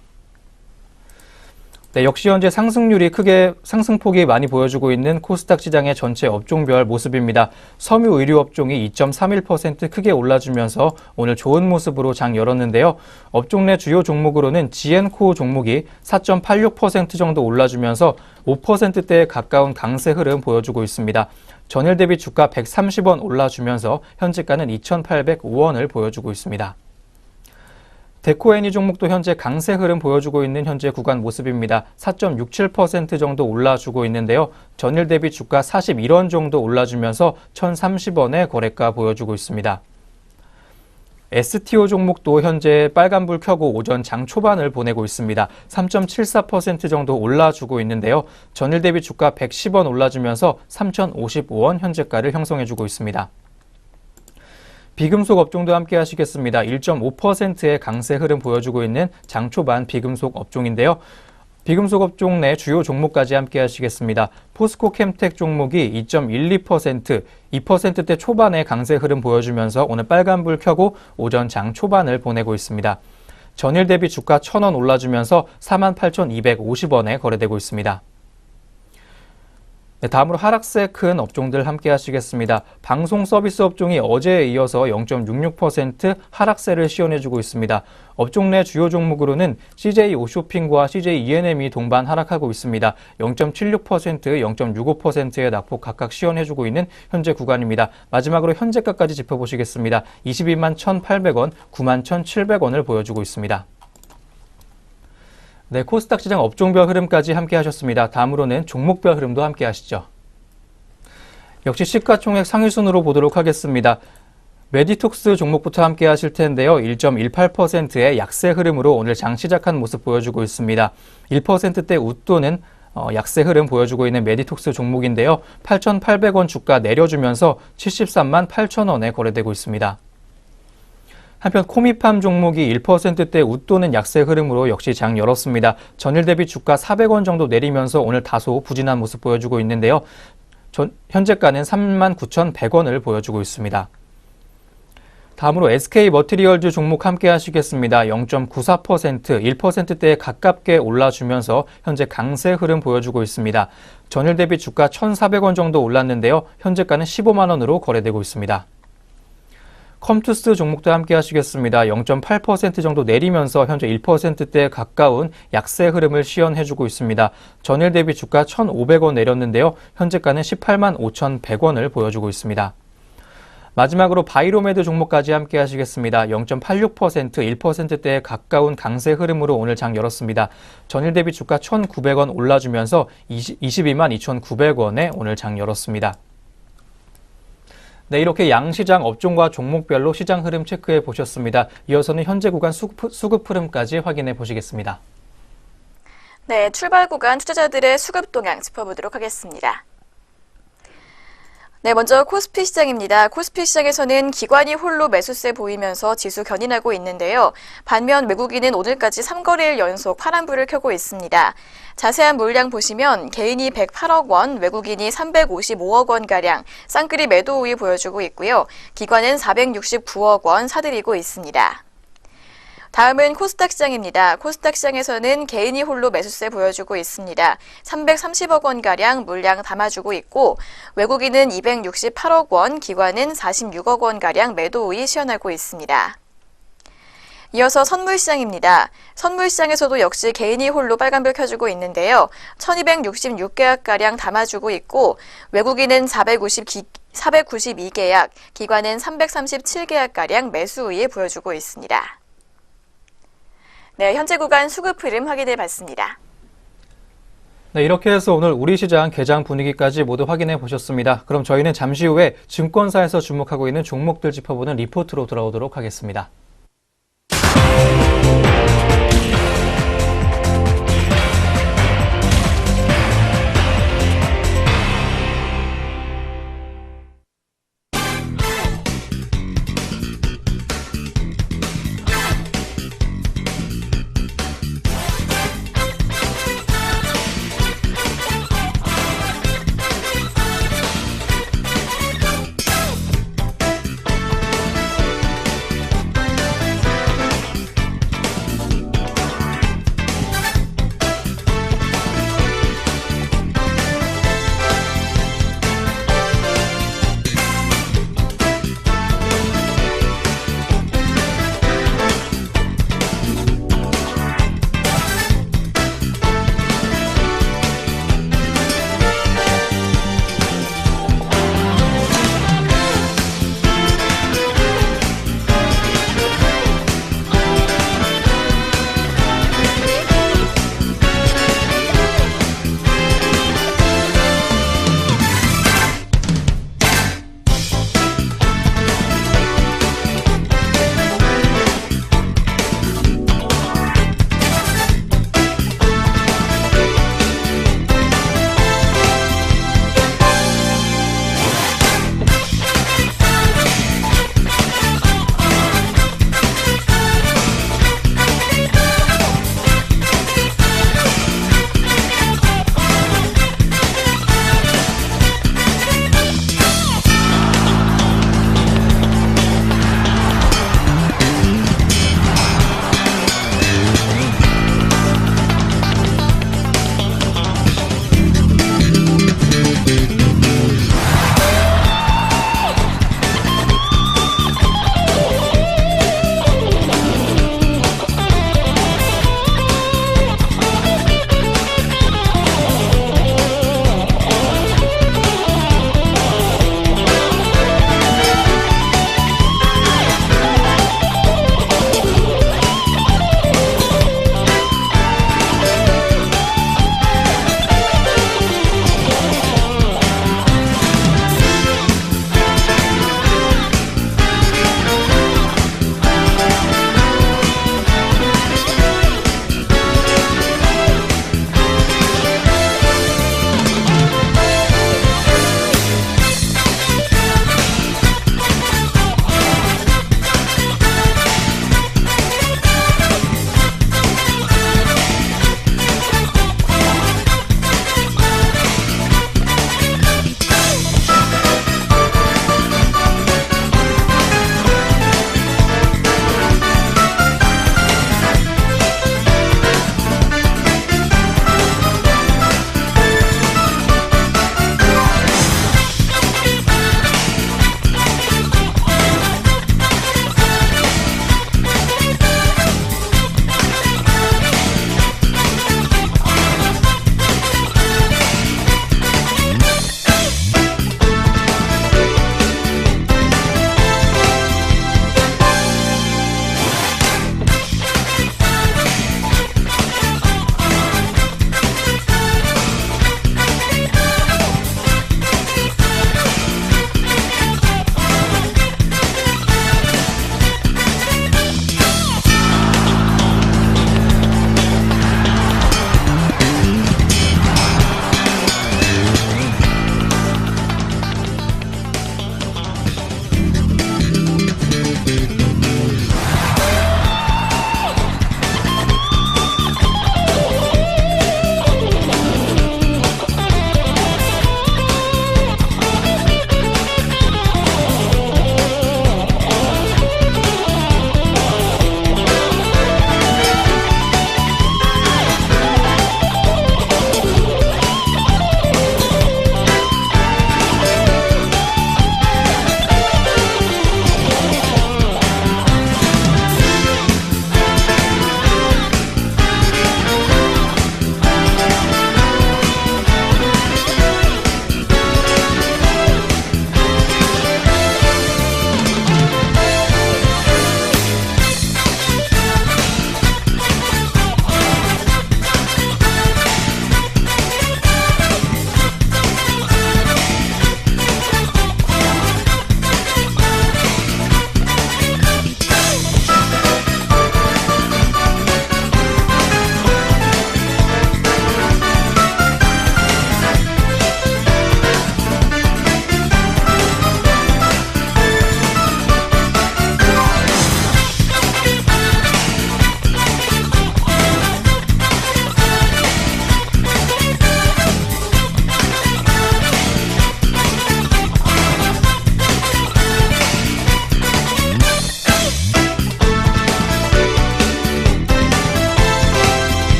네, 역시 현재 상승폭이 많이 보여주고 있는 코스닥 시장의 전체 업종별 모습입니다. 섬유 의류 업종이 2.31% 크게 올라주면서 오늘 좋은 모습으로 장 열었는데요. 업종 내 주요 종목으로는 지앤코 종목이 4.86% 정도 올라주면서 5%대에 가까운 강세 흐름 보여주고 있습니다. 전일 대비 주가 130원 올라주면서 현재가는 2,805원을 보여주고 있습니다. 데코애니 종목도 현재 강세 흐름 보여주고 있는 현재 구간 모습입니다. 4.67% 정도 올라주고 있는데요. 전일 대비 주가 41원 정도 올라주면서 1,030원의 거래가 보여주고 있습니다. STO 종목도 현재 빨간불 켜고 오전 장 초반을 보내고 있습니다. 3.74% 정도 올라주고 있는데요. 전일 대비 주가 110원 올라주면서 3,055원 현재가를 형성해주고 있습니다. 비금속 업종도 함께 하시겠습니다. 1.5%의 강세 흐름 보여주고 있는 장 초반 비금속 업종인데요. 비금속 업종 내 주요 종목까지 함께 하시겠습니다. 포스코 캠텍 종목이 2.12%, 2%대 초반의 강세 흐름 보여주면서 오늘 빨간불 켜고 오전 장 초반을 보내고 있습니다. 전일 대비 주가 1,000원 올라주면서 48,250원에 거래되고 있습니다. 네, 다음으로 하락세 큰 업종들 함께 하시겠습니다. 방송 서비스 업종이 어제에 이어서 0.66% 하락세를 시연해주고 있습니다. 업종 내 주요 종목으로는 CJ 오쇼핑과 CJ E&M이 동반 하락하고 있습니다. 0.76%, 0.65%의 낙폭 각각 시연해주고 있는 현재 구간입니다. 마지막으로 현재가까지 짚어보시겠습니다. 22만 1,800원, 9만 1,700원을 보여주고 있습니다. 네, 코스닥 시장 업종별 흐름까지 함께 하셨습니다. 다음으로는 종목별 흐름도 함께 하시죠. 역시 시가총액 상위순으로 보도록 하겠습니다. 메디톡스 종목부터 함께 하실 텐데요. 1.18%의 약세 흐름으로 오늘 장 시작한 모습 보여주고 있습니다. 1%대 웃도는 약세 흐름 보여주고 있는 메디톡스 종목인데요. 8,800원 주가 내려주면서 73만 8천원에 거래되고 있습니다. 한편 코미팜 종목이 1%대 웃도는 약세 흐름으로 역시 장 열었습니다. 전일 대비 주가 400원 정도 내리면서 오늘 다소 부진한 모습 보여주고 있는데요. 현재가는 39,100원을 보여주고 있습니다. 다음으로 SK 머티리얼즈 종목 함께 하시겠습니다. 0.94%, 1%대에 가깝게 올라주면서 현재 강세 흐름 보여주고 있습니다. 전일 대비 주가 1,400원 정도 올랐는데요. 현재가는 15만 원으로 거래되고 있습니다. 컴투스 종목도 함께 하시겠습니다. 0.8% 정도 내리면서 현재 1%대에 가까운 약세 흐름을 시연해주고 있습니다. 전일 대비 주가 1,500원 내렸는데요. 현재가는 18만 5,100원을 보여주고 있습니다. 마지막으로 바이로메드 종목까지 함께 하시겠습니다. 0.86%, 1%대에 가까운 강세 흐름으로 오늘 장 열었습니다. 전일 대비 주가 1,900원 올라주면서 22만 2,900원에 오늘 장 열었습니다. 네, 이렇게 양시장 업종과 종목별로 시장 흐름 체크해 보셨습니다. 이어서는 현재 구간 수급 흐름까지 확인해 보시겠습니다. 네, 출발 구간 투자자들의 수급 동향 짚어보도록 하겠습니다. 네, 먼저 코스피 시장입니다. 코스피 시장에서는 기관이 홀로 매수세 보이면서 지수 견인하고 있는데요. 반면 외국인은 오늘까지 3거래일 연속 파란불을 켜고 있습니다. 자세한 물량 보시면 개인이 108억 원, 외국인이 355억 원가량 쌍끌이 매도 우위 보여주고 있고요. 기관은 469억 원 사들이고 있습니다. 다음은 코스닥 시장입니다. 코스닥 시장에서는 개인이 홀로 매수세 보여주고 있습니다. 330억 원가량 물량 담아주고 있고 외국인은 268억 원, 기관은 46억 원가량 매도 우위 시연하고 있습니다. 이어서 선물시장입니다. 선물시장에서도 역시 개인이 홀로 빨간불 켜주고 있는데요. 1266계약가량 담아주고 있고 외국인은 492계약, 기관은 337계약가량 매수 우위 보여주고 있습니다. 네, 현재 구간 수급 흐름 확인해 봤습니다. 네, 이렇게 해서 오늘 우리 시장 개장 분위기까지 모두 확인해 보셨습니다. 그럼 저희는 잠시 후에 증권사에서 주목하고 있는 종목들 짚어보는 리포트로 돌아오도록 하겠습니다.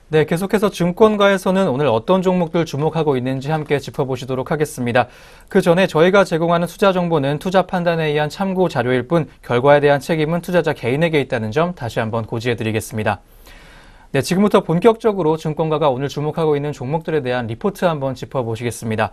네, 계속해서 증권가에서는 오늘 어떤 종목들 주목하고 있는지 함께 짚어보시도록 하겠습니다. 그 전에 저희가 제공하는 투자 정보는 투자 판단에 의한 참고 자료일 뿐 결과에 대한 책임은 투자자 개인에게 있다는 점 다시 한번 고지해드리겠습니다. 네, 지금부터 본격적으로 증권가가 오늘 주목하고 있는 종목들에 대한 리포트 한번 짚어보시겠습니다.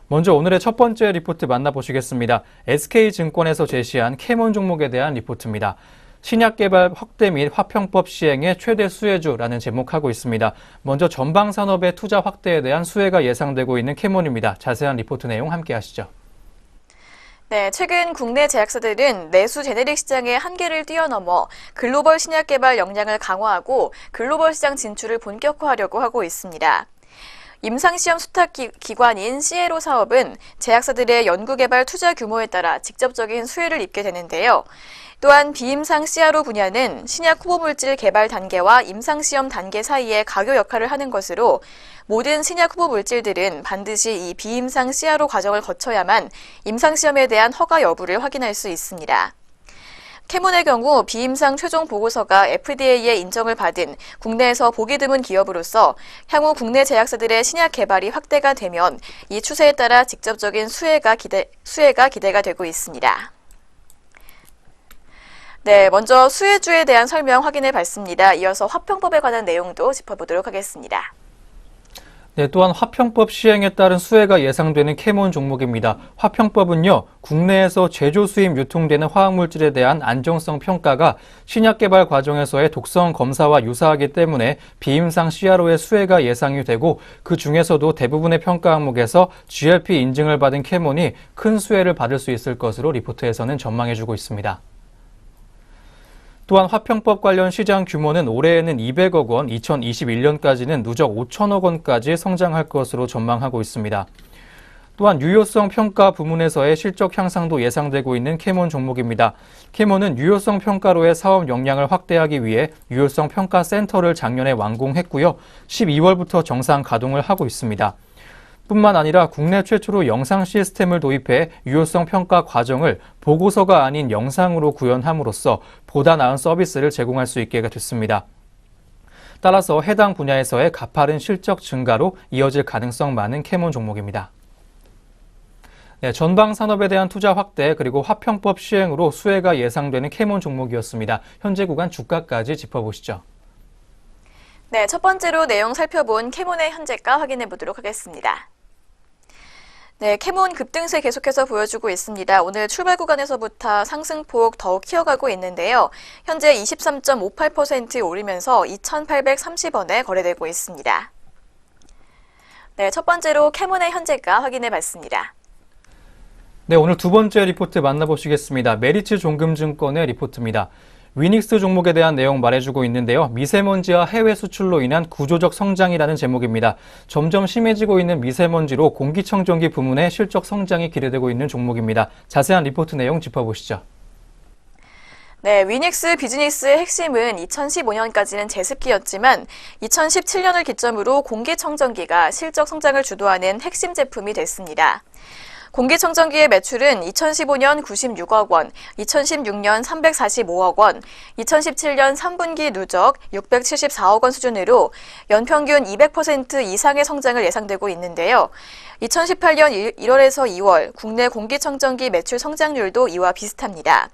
먼저 오늘의 첫 번째 리포트 만나보시겠습니다. SK증권에서 제시한 캐몬 종목에 대한 리포트입니다. 신약 개발 확대 및 화평법 시행의 최대 수혜주라는 제목하고 있습니다. 먼저 전방산업의 투자 확대에 대한 수혜가 예상되고 있는 캐몬입니다. 자세한 리포트 내용 함께 하시죠. 네, 최근 국내 제약사들은 내수 제네릭 시장의 한계를 뛰어넘어 글로벌 신약 개발 역량을 강화하고 글로벌 시장 진출을 본격화하려고 하고 있습니다. 임상시험 수탁기관인 CRO 사업은 제약사들의 연구개발 투자 규모에 따라 직접적인 수혜를 입게 되는데요. 또한 비임상 CRO 분야는 신약 후보물질 개발 단계와 임상시험 단계 사이에 가교 역할을 하는 것으로 모든 신약 후보물질들은 반드시 이 비임상 CRO 과정을 거쳐야만 임상시험에 대한 허가 여부를 확인할 수 있습니다. 캐몬의 경우 비임상 최종 보고서가 FDA의 인정을 받은 국내에서 보기 드문 기업으로서 향후 국내 제약사들의 신약 개발이 확대가 되면 이 추세에 따라 직접적인 수혜가 기대가 되고 있습니다. 네, 먼저 수혜주에 대한 설명 확인해 봤습니다. 이어서 화평법에 관한 내용도 짚어보도록 하겠습니다. 네, 또한 화평법 시행에 따른 수혜가 예상되는 캐몬 종목입니다. 화평법은요, 국내에서 제조, 수입, 유통되는 화학물질에 대한 안정성 평가가 신약 개발 과정에서의 독성 검사와 유사하기 때문에 비임상 CRO의 수혜가 예상이 되고 그 중에서도 대부분의 평가 항목에서 GLP 인증을 받은 캐몬이 큰 수혜를 받을 수 있을 것으로 리포트에서는 전망해주고 있습니다. 또한 화평법 관련 시장 규모는 올해에는 200억 원, 2021년까지는 누적 5천억 원까지 성장할 것으로 전망하고 있습니다. 또한 유효성 평가 부문에서의 실적 향상도 예상되고 있는 캐몬 종목입니다. 캐몬은 유효성 평가로의 사업 역량을 확대하기 위해 유효성 평가 센터를 작년에 완공했고요. 12월부터 정상 가동을 하고 있습니다. 뿐만 아니라 국내 최초로 영상 시스템을 도입해 유효성 평가 과정을 보고서가 아닌 영상으로 구현함으로써 보다 나은 서비스를 제공할 수 있게 됐습니다. 따라서 해당 분야에서의 가파른 실적 증가로 이어질 가능성 많은 캐몬 종목입니다. 네, 전방 산업에 대한 투자 확대 그리고 화평법 시행으로 수혜가 예상되는 캐몬 종목이었습니다. 현재 구간 주가까지 짚어보시죠. 네, 첫 번째로 내용 살펴본 캐몬의 현재가 확인해 보도록 하겠습니다. 네, 캐몬 급등세 계속해서 보여주고 있습니다. 오늘 출발 구간에서부터 상승폭 더욱 키워가고 있는데요. 현재 23.58% 오르면서 2,830원에 거래되고 있습니다. 네, 첫 번째로 캐몬의 현재가 확인해 봤습니다. 네, 오늘 두 번째 리포트 만나보시겠습니다. 메리츠 종금증권의 리포트입니다. 위닉스 종목에 대한 내용 말해주고 있는데요. 미세먼지와 해외 수출로 인한 구조적 성장이라는 제목입니다. 점점 심해지고 있는 미세먼지로 공기청정기 부문의 실적 성장이 기대되고 있는 종목입니다. 자세한 리포트 내용 짚어보시죠. 네, 위닉스 비즈니스의 핵심은 2015년까지는 제습기였지만 2017년을 기점으로 공기청정기가 실적 성장을 주도하는 핵심 제품이 됐습니다. 공기청정기의 매출은 2015년 96억 원, 2016년 345억 원, 2017년 3분기 누적 674억 원 수준으로 연평균 200% 이상의 성장을 예상되고 있는데요. 2018년 1월에서 2월 국내 공기청정기 매출 성장률도 이와 비슷합니다.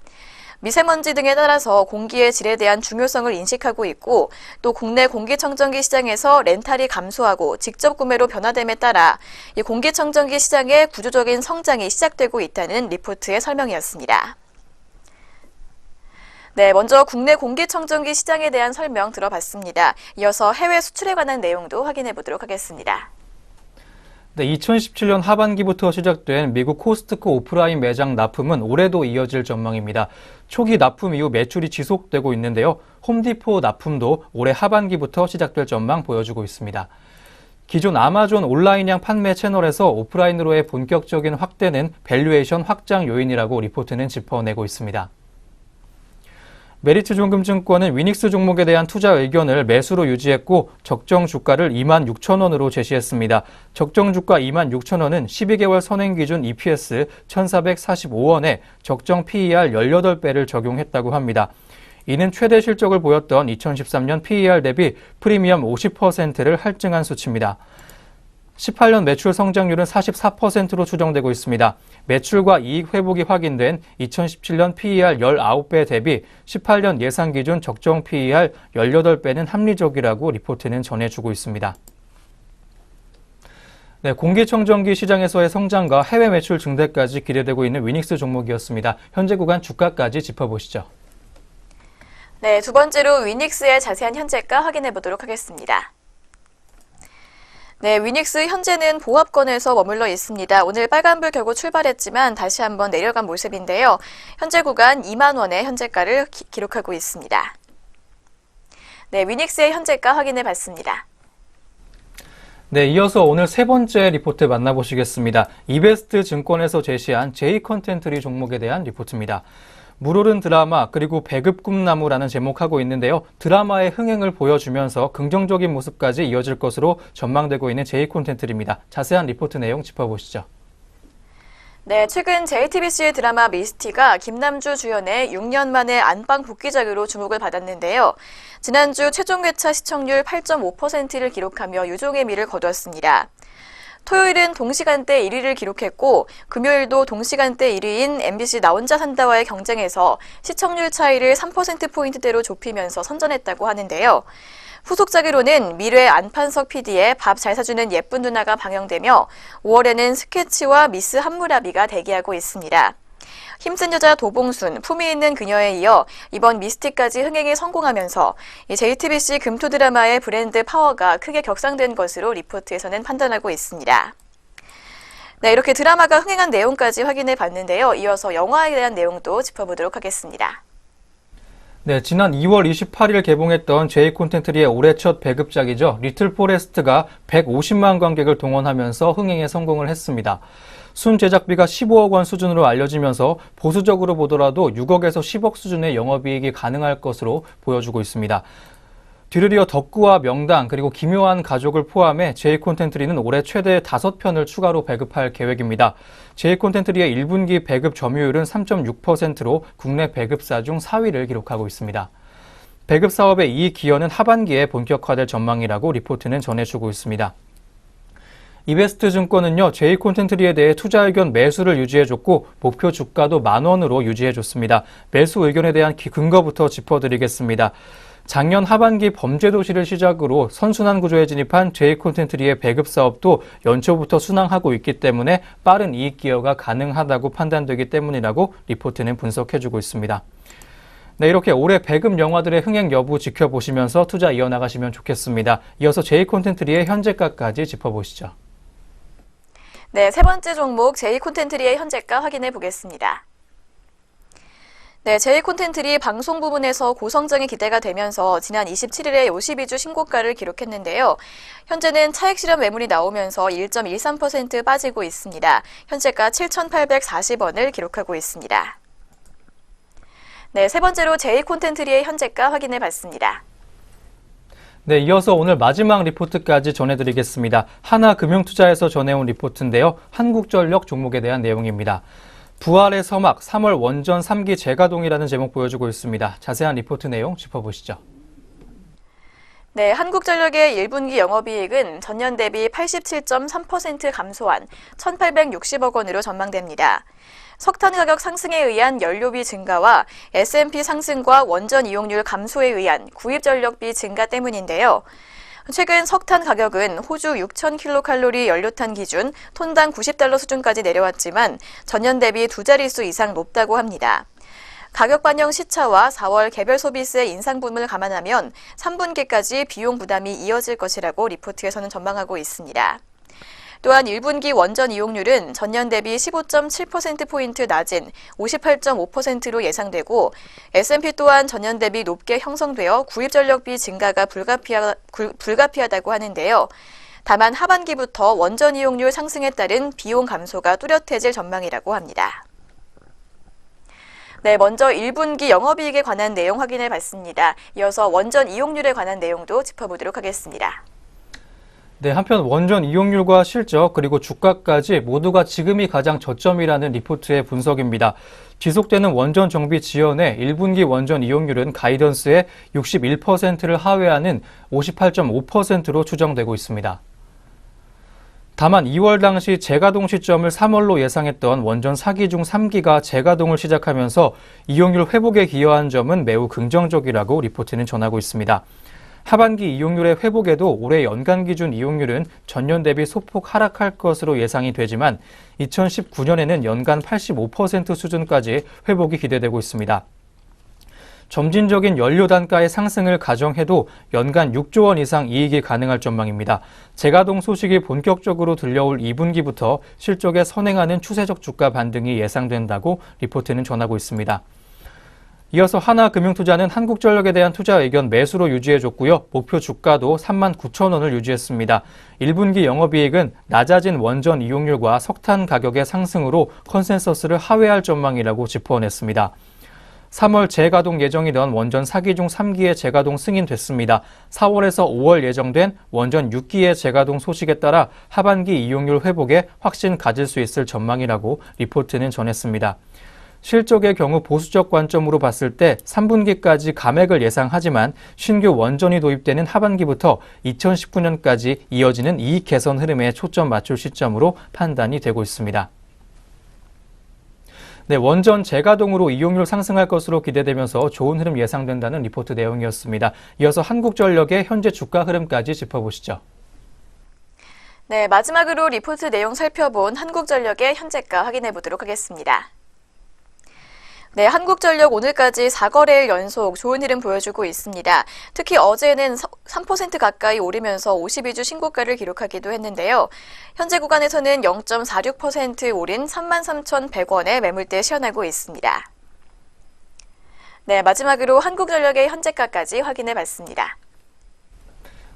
미세먼지 등에 따라서 공기의 질에 대한 중요성을 인식하고 있고 또 국내 공기청정기 시장에서 렌탈이 감소하고 직접 구매로 변화됨에 따라 이 공기청정기 시장의 구조적인 성장이 시작되고 있다는 리포트의 설명이었습니다. 네, 먼저 국내 공기청정기 시장에 대한 설명 들어봤습니다. 이어서 해외 수출에 관한 내용도 확인해 보도록 하겠습니다. 네, 2017년 하반기부터 시작된 미국 코스트코 오프라인 매장 납품은 올해도 이어질 전망입니다. 초기 납품 이후 매출이 지속되고 있는데요. 홈디포 납품도 올해 하반기부터 시작될 전망 보여주고 있습니다. 기존 아마존 온라인형 판매 채널에서 오프라인으로의 본격적인 확대는 밸류에이션 확장 요인이라고 리포트는 짚어내고 있습니다. 메리츠 종금증권은 위닉스 종목에 대한 투자 의견을 매수로 유지했고 적정 주가를 26,000원으로 제시했습니다. 적정 주가 26,000원은 12개월 선행 기준 EPS 1,445원에 적정 PER 18배를 적용했다고 합니다. 이는 최대 실적을 보였던 2013년 PER 대비 프리미엄 50%를 할증한 수치입니다. 18년 매출 성장률은 44%로 추정되고 있습니다. 매출과 이익 회복이 확인된 2017년 PER 19배 대비 18년 예상 기준 적정 PER 18배는 합리적이라고 리포트는 전해주고 있습니다. 네, 공기청정기 시장에서의 성장과 해외 매출 증대까지 기대되고 있는 위닉스 종목이었습니다. 현재 구간 주가까지 짚어보시죠. 네, 두 번째로 위닉스의 자세한 현재가 확인해 보도록 하겠습니다. 네, 위닉스 현재는 보합권에서 머물러 있습니다. 오늘 빨간불 켜고 출발했지만 다시 한번 내려간 모습인데요. 현재 구간 2만 원의 현재가를 기록하고 있습니다. 네, 위닉스의 현재가 확인해 봤습니다. 네, 이어서 오늘 세 번째 리포트 만나보시겠습니다. 이베스트 증권에서 제시한 J컨텐트리 종목에 대한 리포트입니다. 물오른 드라마 그리고 배급 꿈나무라는 제목하고 있는데요. 드라마의 흥행을 보여주면서 긍정적인 모습까지 이어질 것으로 전망되고 있는 J콘텐트리입니다. 자세한 리포트 내용 짚어보시죠. 네, 최근 JTBC의 드라마 미스티가 김남주 주연의 6년 만에 안방 복귀작으로 주목을 받았는데요. 지난주 최종 회차 시청률 8.5%를 기록하며 유종의 미를 거두었습니다. 토요일은 동시간대 1위를 기록했고 금요일도 동시간대 1위인 MBC 나 혼자 산다와의 경쟁에서 시청률 차이를 3%포인트대로 좁히면서 선전했다고 하는데요. 후속작으로는 미래 안판석 PD의 밥 잘 사주는 예쁜 누나가 방영되며 5월에는 스케치와 미스 한무라비가 대기하고 있습니다. 힘센 여자 도봉순, 품위 있는 그녀에 이어 이번 미스틱까지 흥행에 성공하면서 JTBC 금토 드라마의 브랜드 파워가 크게 격상된 것으로 리포트에서는 판단하고 있습니다. 네, 이렇게 드라마가 흥행한 내용까지 확인해 봤는데요. 이어서 영화에 대한 내용도 짚어보도록 하겠습니다. 네, 지난 2월 28일 개봉했던 J콘텐트리의 올해 첫 배급작이죠. 리틀 포레스트가 150만 관객을 동원하면서 흥행에 성공을 했습니다. 순 제작비가 15억 원 수준으로 알려지면서 보수적으로 보더라도 6억에서 10억 수준의 영업이익이 가능할 것으로 보여주고 있습니다. 뒤를 이어 덕구와 명당 그리고 기묘한 가족을 포함해 J콘텐트리는 올해 최대 5편을 추가로 배급할 계획입니다. J콘텐트리의 1분기 배급 점유율은 3.6%로 국내 배급사 중 4위를 기록하고 있습니다. 배급 사업의 이익 기여는 하반기에 본격화될 전망이라고 리포트는 전해주고 있습니다. 이베스트 증권은요, J콘텐트리에 대해 투자 의견 매수를 유지해줬고 목표 주가도 10,000원으로 유지해줬습니다. 매수 의견에 대한 근거부터 짚어드리겠습니다. 작년 하반기 범죄도시를 시작으로 선순환 구조에 진입한 J콘텐트리의 배급 사업도 연초부터 순항하고 있기 때문에 빠른 이익 기여가 가능하다고 판단되기 때문이라고 리포트는 분석해주고 있습니다. 네, 이렇게 올해 배급 영화들의 흥행 여부 지켜보시면서 투자 이어나가시면 좋겠습니다. 이어서 J콘텐트리의 현재가까지 짚어보시죠. 네, 세 번째 종목 J콘텐트리의 현재가 확인해 보겠습니다. 네, J콘텐트리 방송 부문에서 고성장이 기대가 되면서 지난 27일에 52주 신고가를 기록했는데요. 현재는 차익 실현 매물이 나오면서 1.13% 빠지고 있습니다. 현재가 7,840원을 기록하고 있습니다. 네, 세 번째로 J콘텐트리의 현재가 확인해 봤습니다. 네, 이어서 오늘 마지막 리포트까지 전해드리겠습니다. 하나금융투자에서 전해온 리포트인데요. 한국전력 종목에 대한 내용입니다. 부활의 서막 3월 원전 3기 재가동이라는 제목 보여주고 있습니다. 자세한 리포트 내용 짚어보시죠. 네, 한국전력의 1분기 영업이익은 전년 대비 87.3% 감소한 1,860억 원으로 전망됩니다. 석탄 가격 상승에 의한 연료비 증가와 S&P 상승과 원전 이용률 감소에 의한 구입전력비 증가 때문인데요. 최근 석탄 가격은 호주 6,000kcal 연료탄 기준 톤당 $90 수준까지 내려왔지만 전년 대비 2자릿수 이상 높다고 합니다. 가격 반영 시차와 4월 개별 소비세 인상 분을 감안하면 3분기까지 비용 부담이 이어질 것이라고 리포트에서는 전망하고 있습니다. 또한 1분기 원전 이용률은 전년 대비 15.7%포인트 낮은 58.5%로 예상되고 S&P 또한 전년 대비 높게 형성되어 구입전력비 증가가 불가피하다고 하는데요. 다만 하반기부터 원전 이용률 상승에 따른 비용 감소가 뚜렷해질 전망이라고 합니다. 네, 먼저 1분기 영업이익에 관한 내용 확인해 봤습니다. 이어서 원전 이용률에 관한 내용도 짚어보도록 하겠습니다. 네, 한편 원전 이용률과 실적 그리고 주가까지 모두가 지금이 가장 저점이라는 리포트의 분석입니다. 지속되는 원전 정비 지연에 1분기 원전 이용률은 가이던스의 61%를 하회하는 58.5%로 추정되고 있습니다. 다만 2월 당시 재가동 시점을 3월로 예상했던 원전 4기 중 3기가 재가동을 시작하면서 이용률 회복에 기여한 점은 매우 긍정적이라고 리포트는 전하고 있습니다. 하반기 이용률의 회복에도 올해 연간 기준 이용률은 전년 대비 소폭 하락할 것으로 예상이 되지만 2019년에는 연간 85% 수준까지 회복이 기대되고 있습니다. 점진적인 연료 단가의 상승을 가정해도 연간 6조 원 이상 이익이 가능할 전망입니다. 재가동 소식이 본격적으로 들려올 2분기부터 실적에 선행하는 추세적 주가 반등이 예상된다고 리포트는 전하고 있습니다. 이어서 하나금융투자는 한국전력에 대한 투자 의견 매수로 유지해줬고요. 목표 주가도 39,000원을 유지했습니다. 1분기 영업이익은 낮아진 원전 이용률과 석탄 가격의 상승으로 컨센서스를 하회할 전망이라고 짚어냈습니다. 3월 재가동 예정이던 원전 4기 중 3기의 재가동 승인됐습니다. 4월에서 5월 예정된 원전 6기의 재가동 소식에 따라 하반기 이용률 회복에 확신 가질 수 있을 전망이라고 리포트는 전했습니다. 실적의 경우 보수적 관점으로 봤을 때 3분기까지 감액을 예상하지만 신규 원전이 도입되는 하반기부터 2019년까지 이어지는 이익 개선 흐름에 초점 맞출 시점으로 판단이 되고 있습니다. 네, 원전 재가동으로 이용률 상승할 것으로 기대되면서 좋은 흐름 예상된다는 리포트 내용이었습니다. 이어서 한국전력의 현재 주가 흐름까지 짚어보시죠. 네, 마지막으로 리포트 내용 살펴본 한국전력의 현재가 확인해 보도록 하겠습니다. 네, 한국전력 오늘까지 4거래일 연속 좋은 흐름 보여주고 있습니다. 특히 어제는 3% 가까이 오르면서 52주 신고가를 기록하기도 했는데요. 현재 구간에서는 0.46% 오른 33,100원에 매물대 시현하고 있습니다. 네, 마지막으로 한국전력의 현재가까지 확인해 봤습니다.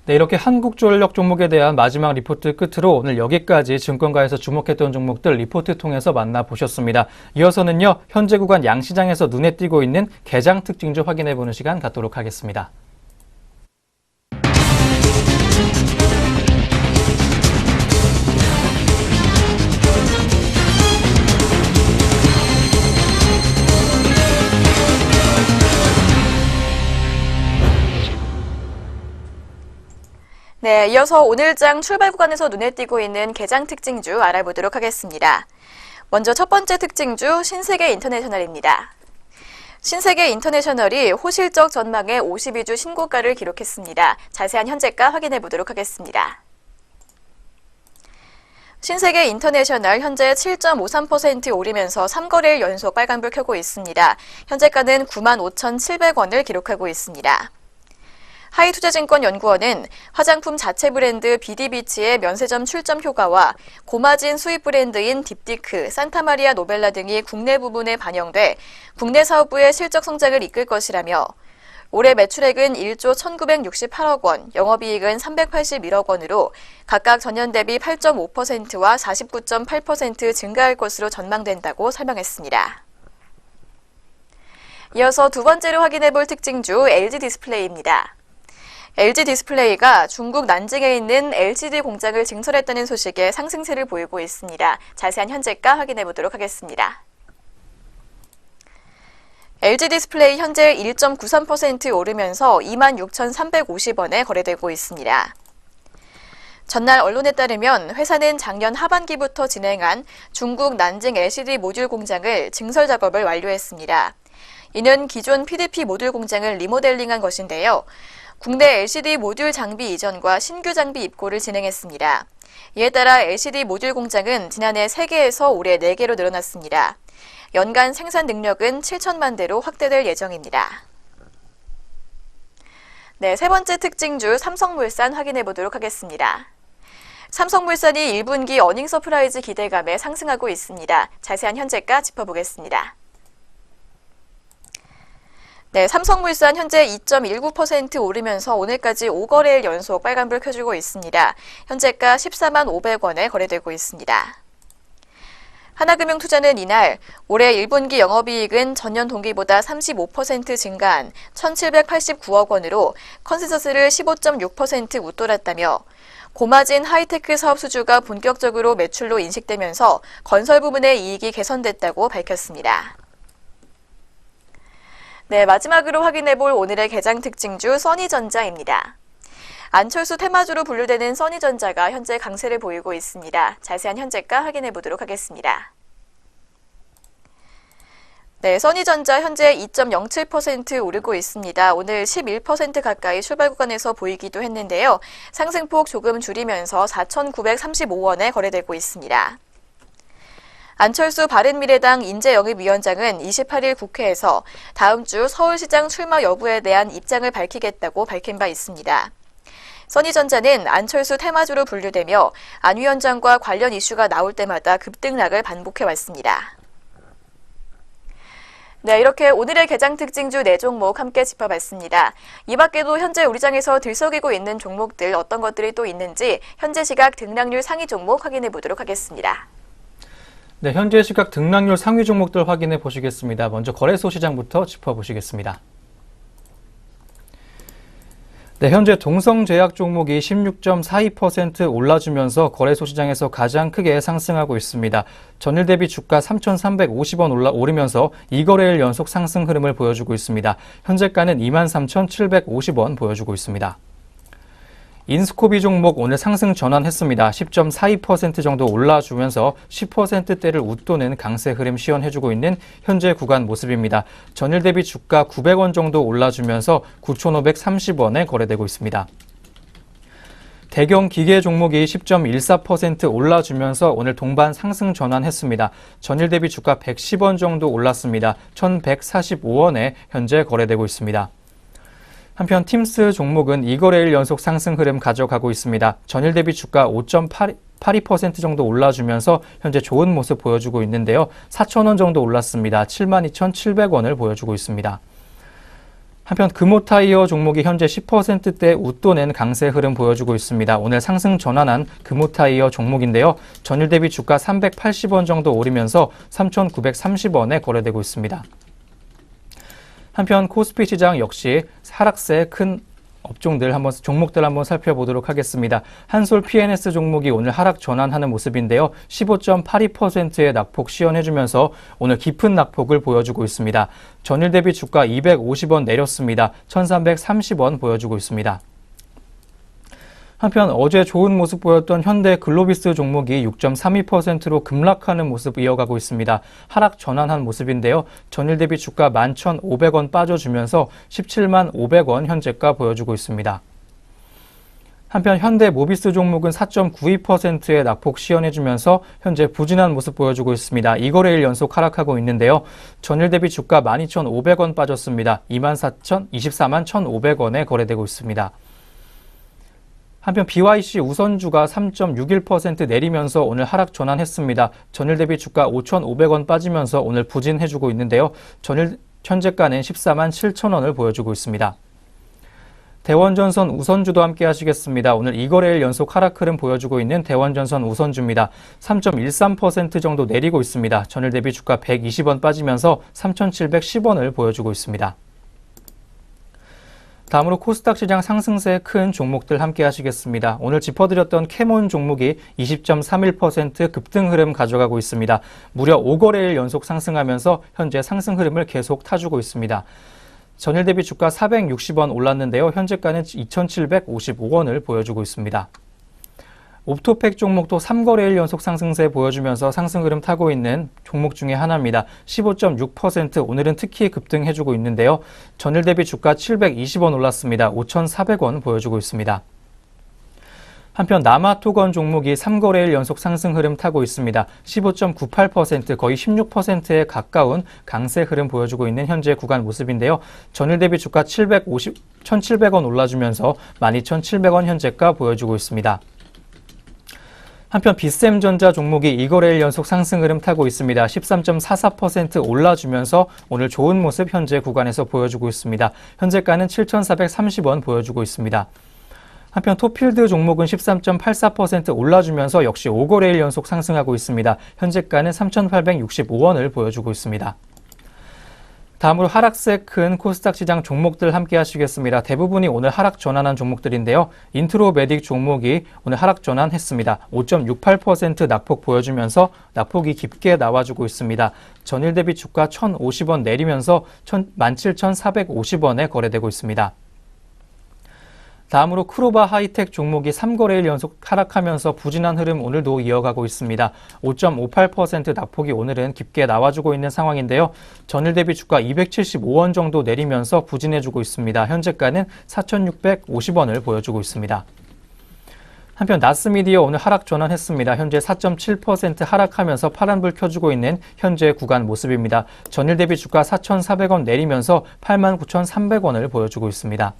네, 이렇게 한국전력 종목에 대한 마지막 리포트 끝으로 오늘 여기까지 증권가에서 주목했던 종목들 리포트 통해서 만나보셨습니다. 이어서는요, 현재 구간 양시장에서 눈에 띄고 있는 개장 특징주 확인해보는 시간 갖도록 하겠습니다. 네, 이어서 오늘장 출발 구간에서 눈에 띄고 있는 개장 특징주 알아보도록 하겠습니다. 먼저 첫 번째 특징주 신세계 인터내셔널입니다. 신세계 인터내셔널이 호실적 전망에 52주 신고가를 기록했습니다. 자세한 현재가 확인해 보도록 하겠습니다. 신세계 인터내셔널 현재 7.53% 오르면서 3거래일 연속 빨간불 켜고 있습니다. 현재가는 95,700원을 기록하고 있습니다. 하이투자증권연구원은 화장품 자체 브랜드 비디비치의 면세점 출점 효과와 고마진 수입 브랜드인 딥디크, 산타마리아 노벨라 등이 국내 부문에 반영돼 국내 사업부의 실적 성장을 이끌 것이라며 올해 매출액은 1조 1,968억 원, 영업이익은 381억 원으로 각각 전년 대비 8.5%와 49.8% 증가할 것으로 전망된다고 설명했습니다. 이어서 두 번째로 확인해 볼 특징주 LG 디스플레이입니다. LG 디스플레이가 중국 난징에 있는 LCD 공장을 증설했다는 소식에 상승세를 보이고 있습니다. 자세한 현재가 확인해 보도록 하겠습니다. LG 디스플레이 현재 1.93% 오르면서 26,350원에 거래되고 있습니다. 전날 언론에 따르면 회사는 작년 하반기부터 진행한 중국 난징 LCD 모듈 공장을 증설 작업을 완료했습니다. 이는 기존 PDP 모듈 공장을 리모델링한 것인데요. 국내 LCD 모듈 장비 이전과 신규 장비 입고를 진행했습니다. 이에 따라 LCD 모듈 공장은 지난해 3개에서 올해 4개로 늘어났습니다. 연간 생산 능력은 7천만 대로 확대될 예정입니다. 네, 세 번째 특징주 삼성물산 확인해 보도록 하겠습니다. 삼성물산이 1분기 어닝 서프라이즈 기대감에 상승하고 있습니다. 자세한 현재가 짚어보겠습니다. 네, 삼성물산 현재 2.19% 오르면서 오늘까지 5거래일 연속 빨간불 켜주고 있습니다. 현재가 14만 500원에 거래되고 있습니다. 하나금융투자는 이날 올해 1분기 영업이익은 전년 동기보다 35% 증가한 1,789억 원으로 컨센서스를 15.6% 웃돌았다며 고마진 하이테크 사업 수주가 본격적으로 매출로 인식되면서 건설 부문의 이익이 개선됐다고 밝혔습니다. 네, 마지막으로 확인해볼 오늘의 개장 특징주 써니전자입니다. 안철수 테마주로 분류되는 써니전자가 현재 강세를 보이고 있습니다. 자세한 현재가 확인해 보도록 하겠습니다. 네, 써니전자 현재 2.07% 오르고 있습니다. 오늘 11% 가까이 출발 구간에서 보이기도 했는데요. 상승폭 조금 줄이면서 4,935원에 거래되고 있습니다. 안철수 바른미래당 인재영입위원장은 28일 국회에서 다음 주 서울시장 출마 여부에 대한 입장을 밝히겠다고 밝힌 바 있습니다. 써니전자는 안철수 테마주로 분류되며 안 위원장과 관련 이슈가 나올 때마다 급등락을 반복해왔습니다. 네, 이렇게 오늘의 개장 특징주 4종목 함께 짚어봤습니다. 이 밖에도 현재 우리 장에서 들썩이고 있는 종목들 어떤 것들이 또 있는지 현재 시각 등락률 상위 종목 확인해 보도록 하겠습니다. 네, 현재 시각 등락률 상위 종목들 확인해 보시겠습니다. 먼저 거래소 시장부터 짚어보시겠습니다. 네, 현재 동성제약 종목이 16.42% 올라주면서 거래소 시장에서 가장 크게 상승하고 있습니다. 전일 대비 주가 3,350원 오르면서 2거래일 연속 상승 흐름을 보여주고 있습니다. 현재가는 23,750원 보여주고 있습니다. 인스코비 종목 오늘 상승 전환했습니다. 10.42% 정도 올라주면서 10%대를 웃도는 강세 흐름 시연해주고 있는 현재 구간 모습입니다. 전일 대비 주가 900원 정도 올라주면서 9,530원에 거래되고 있습니다. 대경 기계 종목이 10.14% 올라주면서 오늘 동반 상승 전환했습니다. 전일 대비 주가 110원 정도 올랐습니다. 1,145원에 현재 거래되고 있습니다. 한편 팀스 종목은 2거래일 연속 상승 흐름 가져가고 있습니다. 전일 대비 주가 5.82% 정도 올라주면서 현재 좋은 모습 보여주고 있는데요. 4,000원 정도 올랐습니다. 72,700원을 보여주고 있습니다. 한편 금호타이어 종목이 현재 10%대 웃도는 강세 흐름 보여주고 있습니다. 오늘 상승 전환한 금호타이어 종목인데요. 전일 대비 주가 380원 정도 오르면서 3,930원에 거래되고 있습니다. 한편 코스피 시장 역시 하락세 큰 종목들 한번 살펴보도록 하겠습니다. 한솔 P&S 종목이 오늘 하락 전환하는 모습인데요. 15.82%의 낙폭 시연해주면서 오늘 깊은 낙폭을 보여주고 있습니다. 전일 대비 주가 250원 내렸습니다. 1,330원 보여주고 있습니다. 한편 어제 좋은 모습 보였던 현대 글로비스 종목이 6.32%로 급락하는 모습 이어가고 있습니다. 하락 전환한 모습인데요. 전일 대비 주가 11,500원 빠져주면서 17만 500원 현재가 보여주고 있습니다. 한편 현대 모비스 종목은 4.92%의 낙폭 시연해주면서 현재 부진한 모습 보여주고 있습니다. 2거래일 연속 하락하고 있는데요. 전일 대비 주가 12,500원 빠졌습니다. 24만 1,500원에 거래되고 있습니다. 한편 BYC 우선주가 3.61% 내리면서 오늘 하락 전환했습니다. 전일 대비 주가 5,500원 빠지면서 오늘 부진해주고 있는데요. 현재가는 14만 7천원을 보여주고 있습니다. 대원전선 우선주도 함께 하시겠습니다. 오늘 2거래일 연속 하락 흐름 보여주고 있는 대원전선 우선주입니다. 3.13% 정도 내리고 있습니다. 전일 대비 주가 120원 빠지면서 3,710원을 보여주고 있습니다. 다음으로 코스닥 시장 상승세 큰 종목들 함께 하시겠습니다. 오늘 짚어드렸던 캐몬 종목이 20.31% 급등 흐름 가져가고 있습니다. 무려 5거래일 연속 상승하면서 현재 상승 흐름을 계속 타주고 있습니다. 전일 대비 주가 460원 올랐는데요. 현재가는 2,755원을 보여주고 있습니다. 옵토팩 종목도 3거래일 연속 상승세 보여주면서 상승 흐름 타고 있는 종목 중에 하나입니다. 15.6% 오늘은 특히 급등해주고 있는데요. 전일 대비 주가 720원 올랐습니다. 5,400원 보여주고 있습니다. 한편 남아토건 종목이 3거래일 연속 상승 흐름 타고 있습니다. 15.98% 거의 16%에 가까운 강세 흐름 보여주고 있는 현재 구간 모습인데요. 전일 대비 주가 1,700원 올라주면서 12,700원 현재가 보여주고 있습니다. 한편 비셈전자 종목이 2거래일 연속 상승 흐름 타고 있습니다. 13.44% 올라주면서 오늘 좋은 모습 현재 구간에서 보여주고 있습니다. 현재가는 7,430원 보여주고 있습니다. 한편 토필드 종목은 13.84% 올라주면서 역시 5거래일 연속 상승하고 있습니다. 현재가는 3,865원을 보여주고 있습니다. 다음으로 하락세 큰 코스닥 시장 종목들 함께 하시겠습니다. 대부분이 오늘 하락 전환한 종목들인데요. 인트로메딕 종목이 오늘 하락 전환했습니다. 5.68% 낙폭 보여주면서 낙폭이 깊게 나와주고 있습니다. 전일 대비 주가 1,050원 내리면서 17,450원에 거래되고 있습니다. 다음으로 크로바 하이텍 종목이 3거래일 연속 하락하면서 부진한 흐름 오늘도 이어가고 있습니다. 5.58% 낙폭이 오늘은 깊게 나와주고 있는 상황인데요. 전일 대비 주가 275원 정도 내리면서 부진해주고 있습니다. 현재가는 4,650원을 보여주고 있습니다. 한편 나스미디어 오늘 하락 전환했습니다. 현재 4.7% 하락하면서 파란불 켜주고 있는 현재 구간 모습입니다. 전일 대비 주가 4,400원 내리면서 89,300원을 보여주고 있습니다.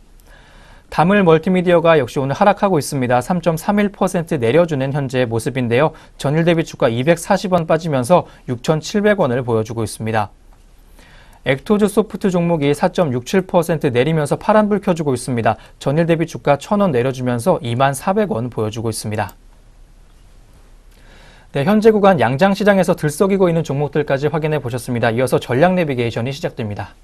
다물 멀티미디어가 역시 오늘 하락하고 있습니다. 3.31% 내려주는 현재 모습인데요. 전일 대비 주가 240원 빠지면서 6,700원을 보여주고 있습니다. 액토즈 소프트 종목이 4.67% 내리면서 파란불 켜주고 있습니다. 전일 대비 주가 1,000원 내려주면서 24,400원 보여주고 있습니다. 네, 현재 구간 양장시장에서 들썩이고 있는 종목들까지 확인해 보셨습니다. 이어서 전략 내비게이션이 시작됩니다.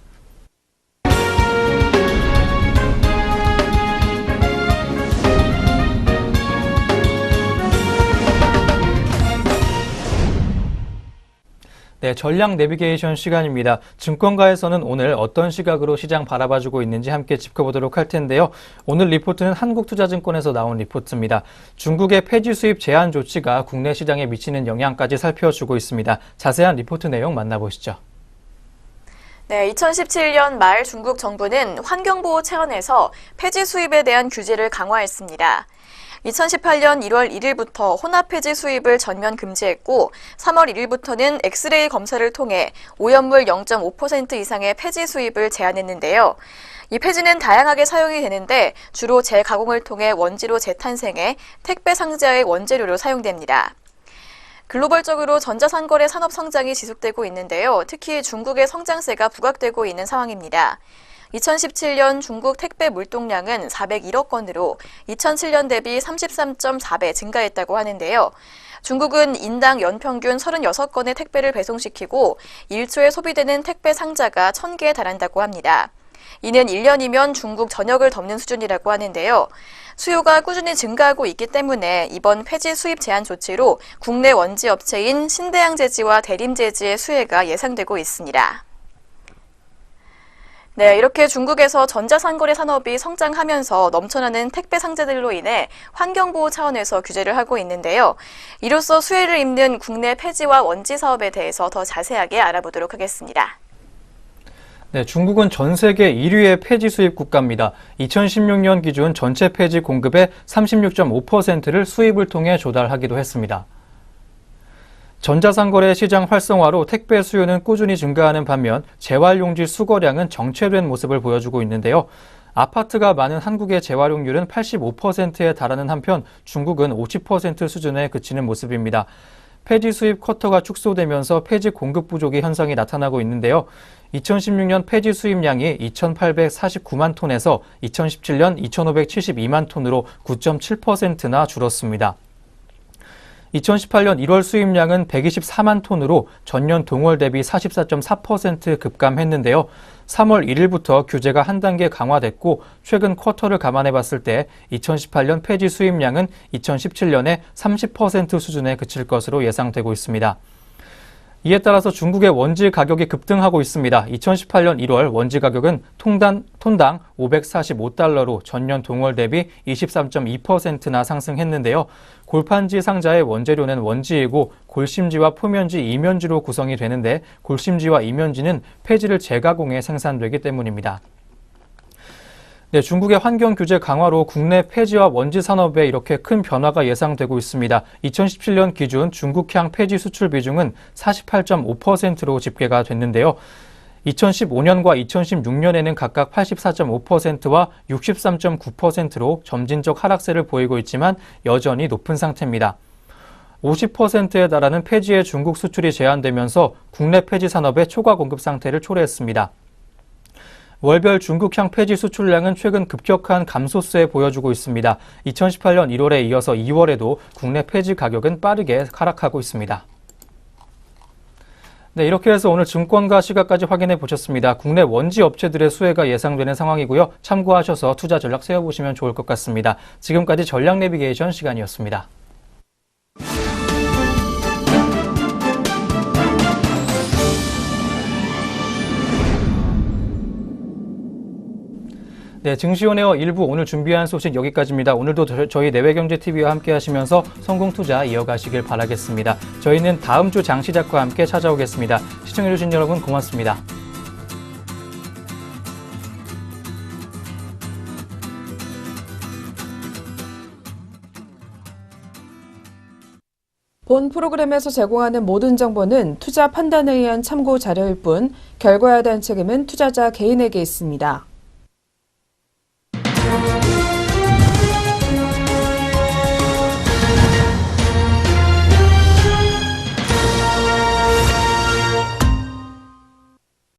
네, 전략 내비게이션 시간입니다. 증권가에서는 오늘 어떤 시각으로 시장 바라봐주고 있는지 함께 짚어보도록 할 텐데요. 오늘 리포트는 한국투자증권에서 나온 리포트입니다. 중국의 폐지 수입 제한 조치가 국내 시장에 미치는 영향까지 살펴주고 있습니다. 자세한 리포트 내용 만나보시죠. 네, 2017년 말 중국 정부는 환경보호 차원에서 폐지 수입에 대한 규제를 강화했습니다. 2018년 1월 1일부터 혼합 폐지 수입을 전면 금지했고 3월 1일부터는 엑스레이 검사를 통해 오염물 0.5% 이상의 폐지 수입을 제한했는데요. 이 폐지는 다양하게 사용이 되는데 주로 재가공을 통해 원지로 재탄생해 택배 상자의 원재료로 사용됩니다. 글로벌적으로 전자상거래 산업 성장이 지속되고 있는데요. 특히 중국의 성장세가 부각되고 있는 상황입니다. 2017년 중국 택배 물동량은 401억 건으로 2007년 대비 33.4배 증가했다고 하는데요. 중국은 인당 연평균 36건의 택배를 배송시키고 1초에 소비되는 택배 상자가 1,000개에 달한다고 합니다. 이는 1년이면 중국 전역을 덮는 수준이라고 하는데요. 수요가 꾸준히 증가하고 있기 때문에 이번 폐지 수입 제한 조치로 국내 원지 업체인 신대양재지와 대림재지의 수혜가 예상되고 있습니다. 네, 이렇게 중국에서 전자상거래 산업이 성장하면서 넘쳐나는 택배 상자들로 인해 환경보호 차원에서 규제를 하고 있는데요. 이로써 수혜를 입는 국내 폐지와 원지 사업에 대해서 더 자세하게 알아보도록 하겠습니다. 네, 중국은 전 세계 1위의 폐지 수입 국가입니다. 2016년 기준 전체 폐지 공급의 36.5%를 수입을 통해 조달하기도 했습니다. 전자상거래 시장 활성화로 택배 수요는 꾸준히 증가하는 반면 재활용지 수거량은 정체된 모습을 보여주고 있는데요. 아파트가 많은 한국의 재활용률은 85%에 달하는 한편 중국은 50% 수준에 그치는 모습입니다. 폐지 수입 쿼터가 축소되면서 폐지 공급 부족의 현상이 나타나고 있는데요. 2016년 폐지 수입량이 2,849만 톤에서 2017년 2,572만 톤으로 9.7%나 줄었습니다. 2018년 1월 수입량은 124만 톤으로 전년 동월 대비 44.4% 급감했는데요. 3월 1일부터 규제가 한 단계 강화됐고 최근 쿼터를 감안해 봤을 때 2018년 폐지 수입량은 2017년의 30% 수준에 그칠 것으로 예상되고 있습니다. 이에 따라서 중국의 원지 가격이 급등하고 있습니다. 2018년 1월 원지 가격은 톤당 545달러로 전년 동월 대비 23.2%나 상승했는데요. 골판지 상자의 원재료는 원지이고 골심지와 표면지, 이면지로 구성이 되는데 골심지와 이면지는 폐지를 재가공해 생산되기 때문입니다. 네, 중국의 환경 규제 강화로 국내 폐지와 원지 산업에 이렇게 큰 변화가 예상되고 있습니다. 2017년 기준 중국향 폐지 수출 비중은 48.5%로 집계가 됐는데요. 2015년과 2016년에는 각각 84.5%와 63.9%로 점진적 하락세를 보이고 있지만 여전히 높은 상태입니다. 50%에 달하는 폐지의 중국 수출이 제한되면서 국내 폐지 산업의 초과 공급 상태를 초래했습니다. 월별 중국향 폐지 수출량은 최근 급격한 감소세 보여주고 있습니다. 2018년 1월에 이어서 2월에도 국내 폐지 가격은 빠르게 하락하고 있습니다. 네, 이렇게 해서 오늘 증권가 시각까지 확인해 보셨습니다. 국내 원지 업체들의 수혜가 예상되는 상황이고요. 참고하셔서 투자 전략 세워보시면 좋을 것 같습니다. 지금까지 전략 내비게이션 시간이었습니다. 네, 증시온에어 1부 오늘 준비한 소식 여기까지입니다. 오늘도 저희 내외경제TV와 함께 하시면서 성공투자 이어가시길 바라겠습니다. 저희는 다음 주 장시작과 함께 찾아오겠습니다. 시청해주신 여러분 고맙습니다. 본 프로그램에서 제공하는 모든 정보는 투자 판단에 의한 참고 자료일 뿐 결과에 대한 책임은 투자자 개인에게 있습니다.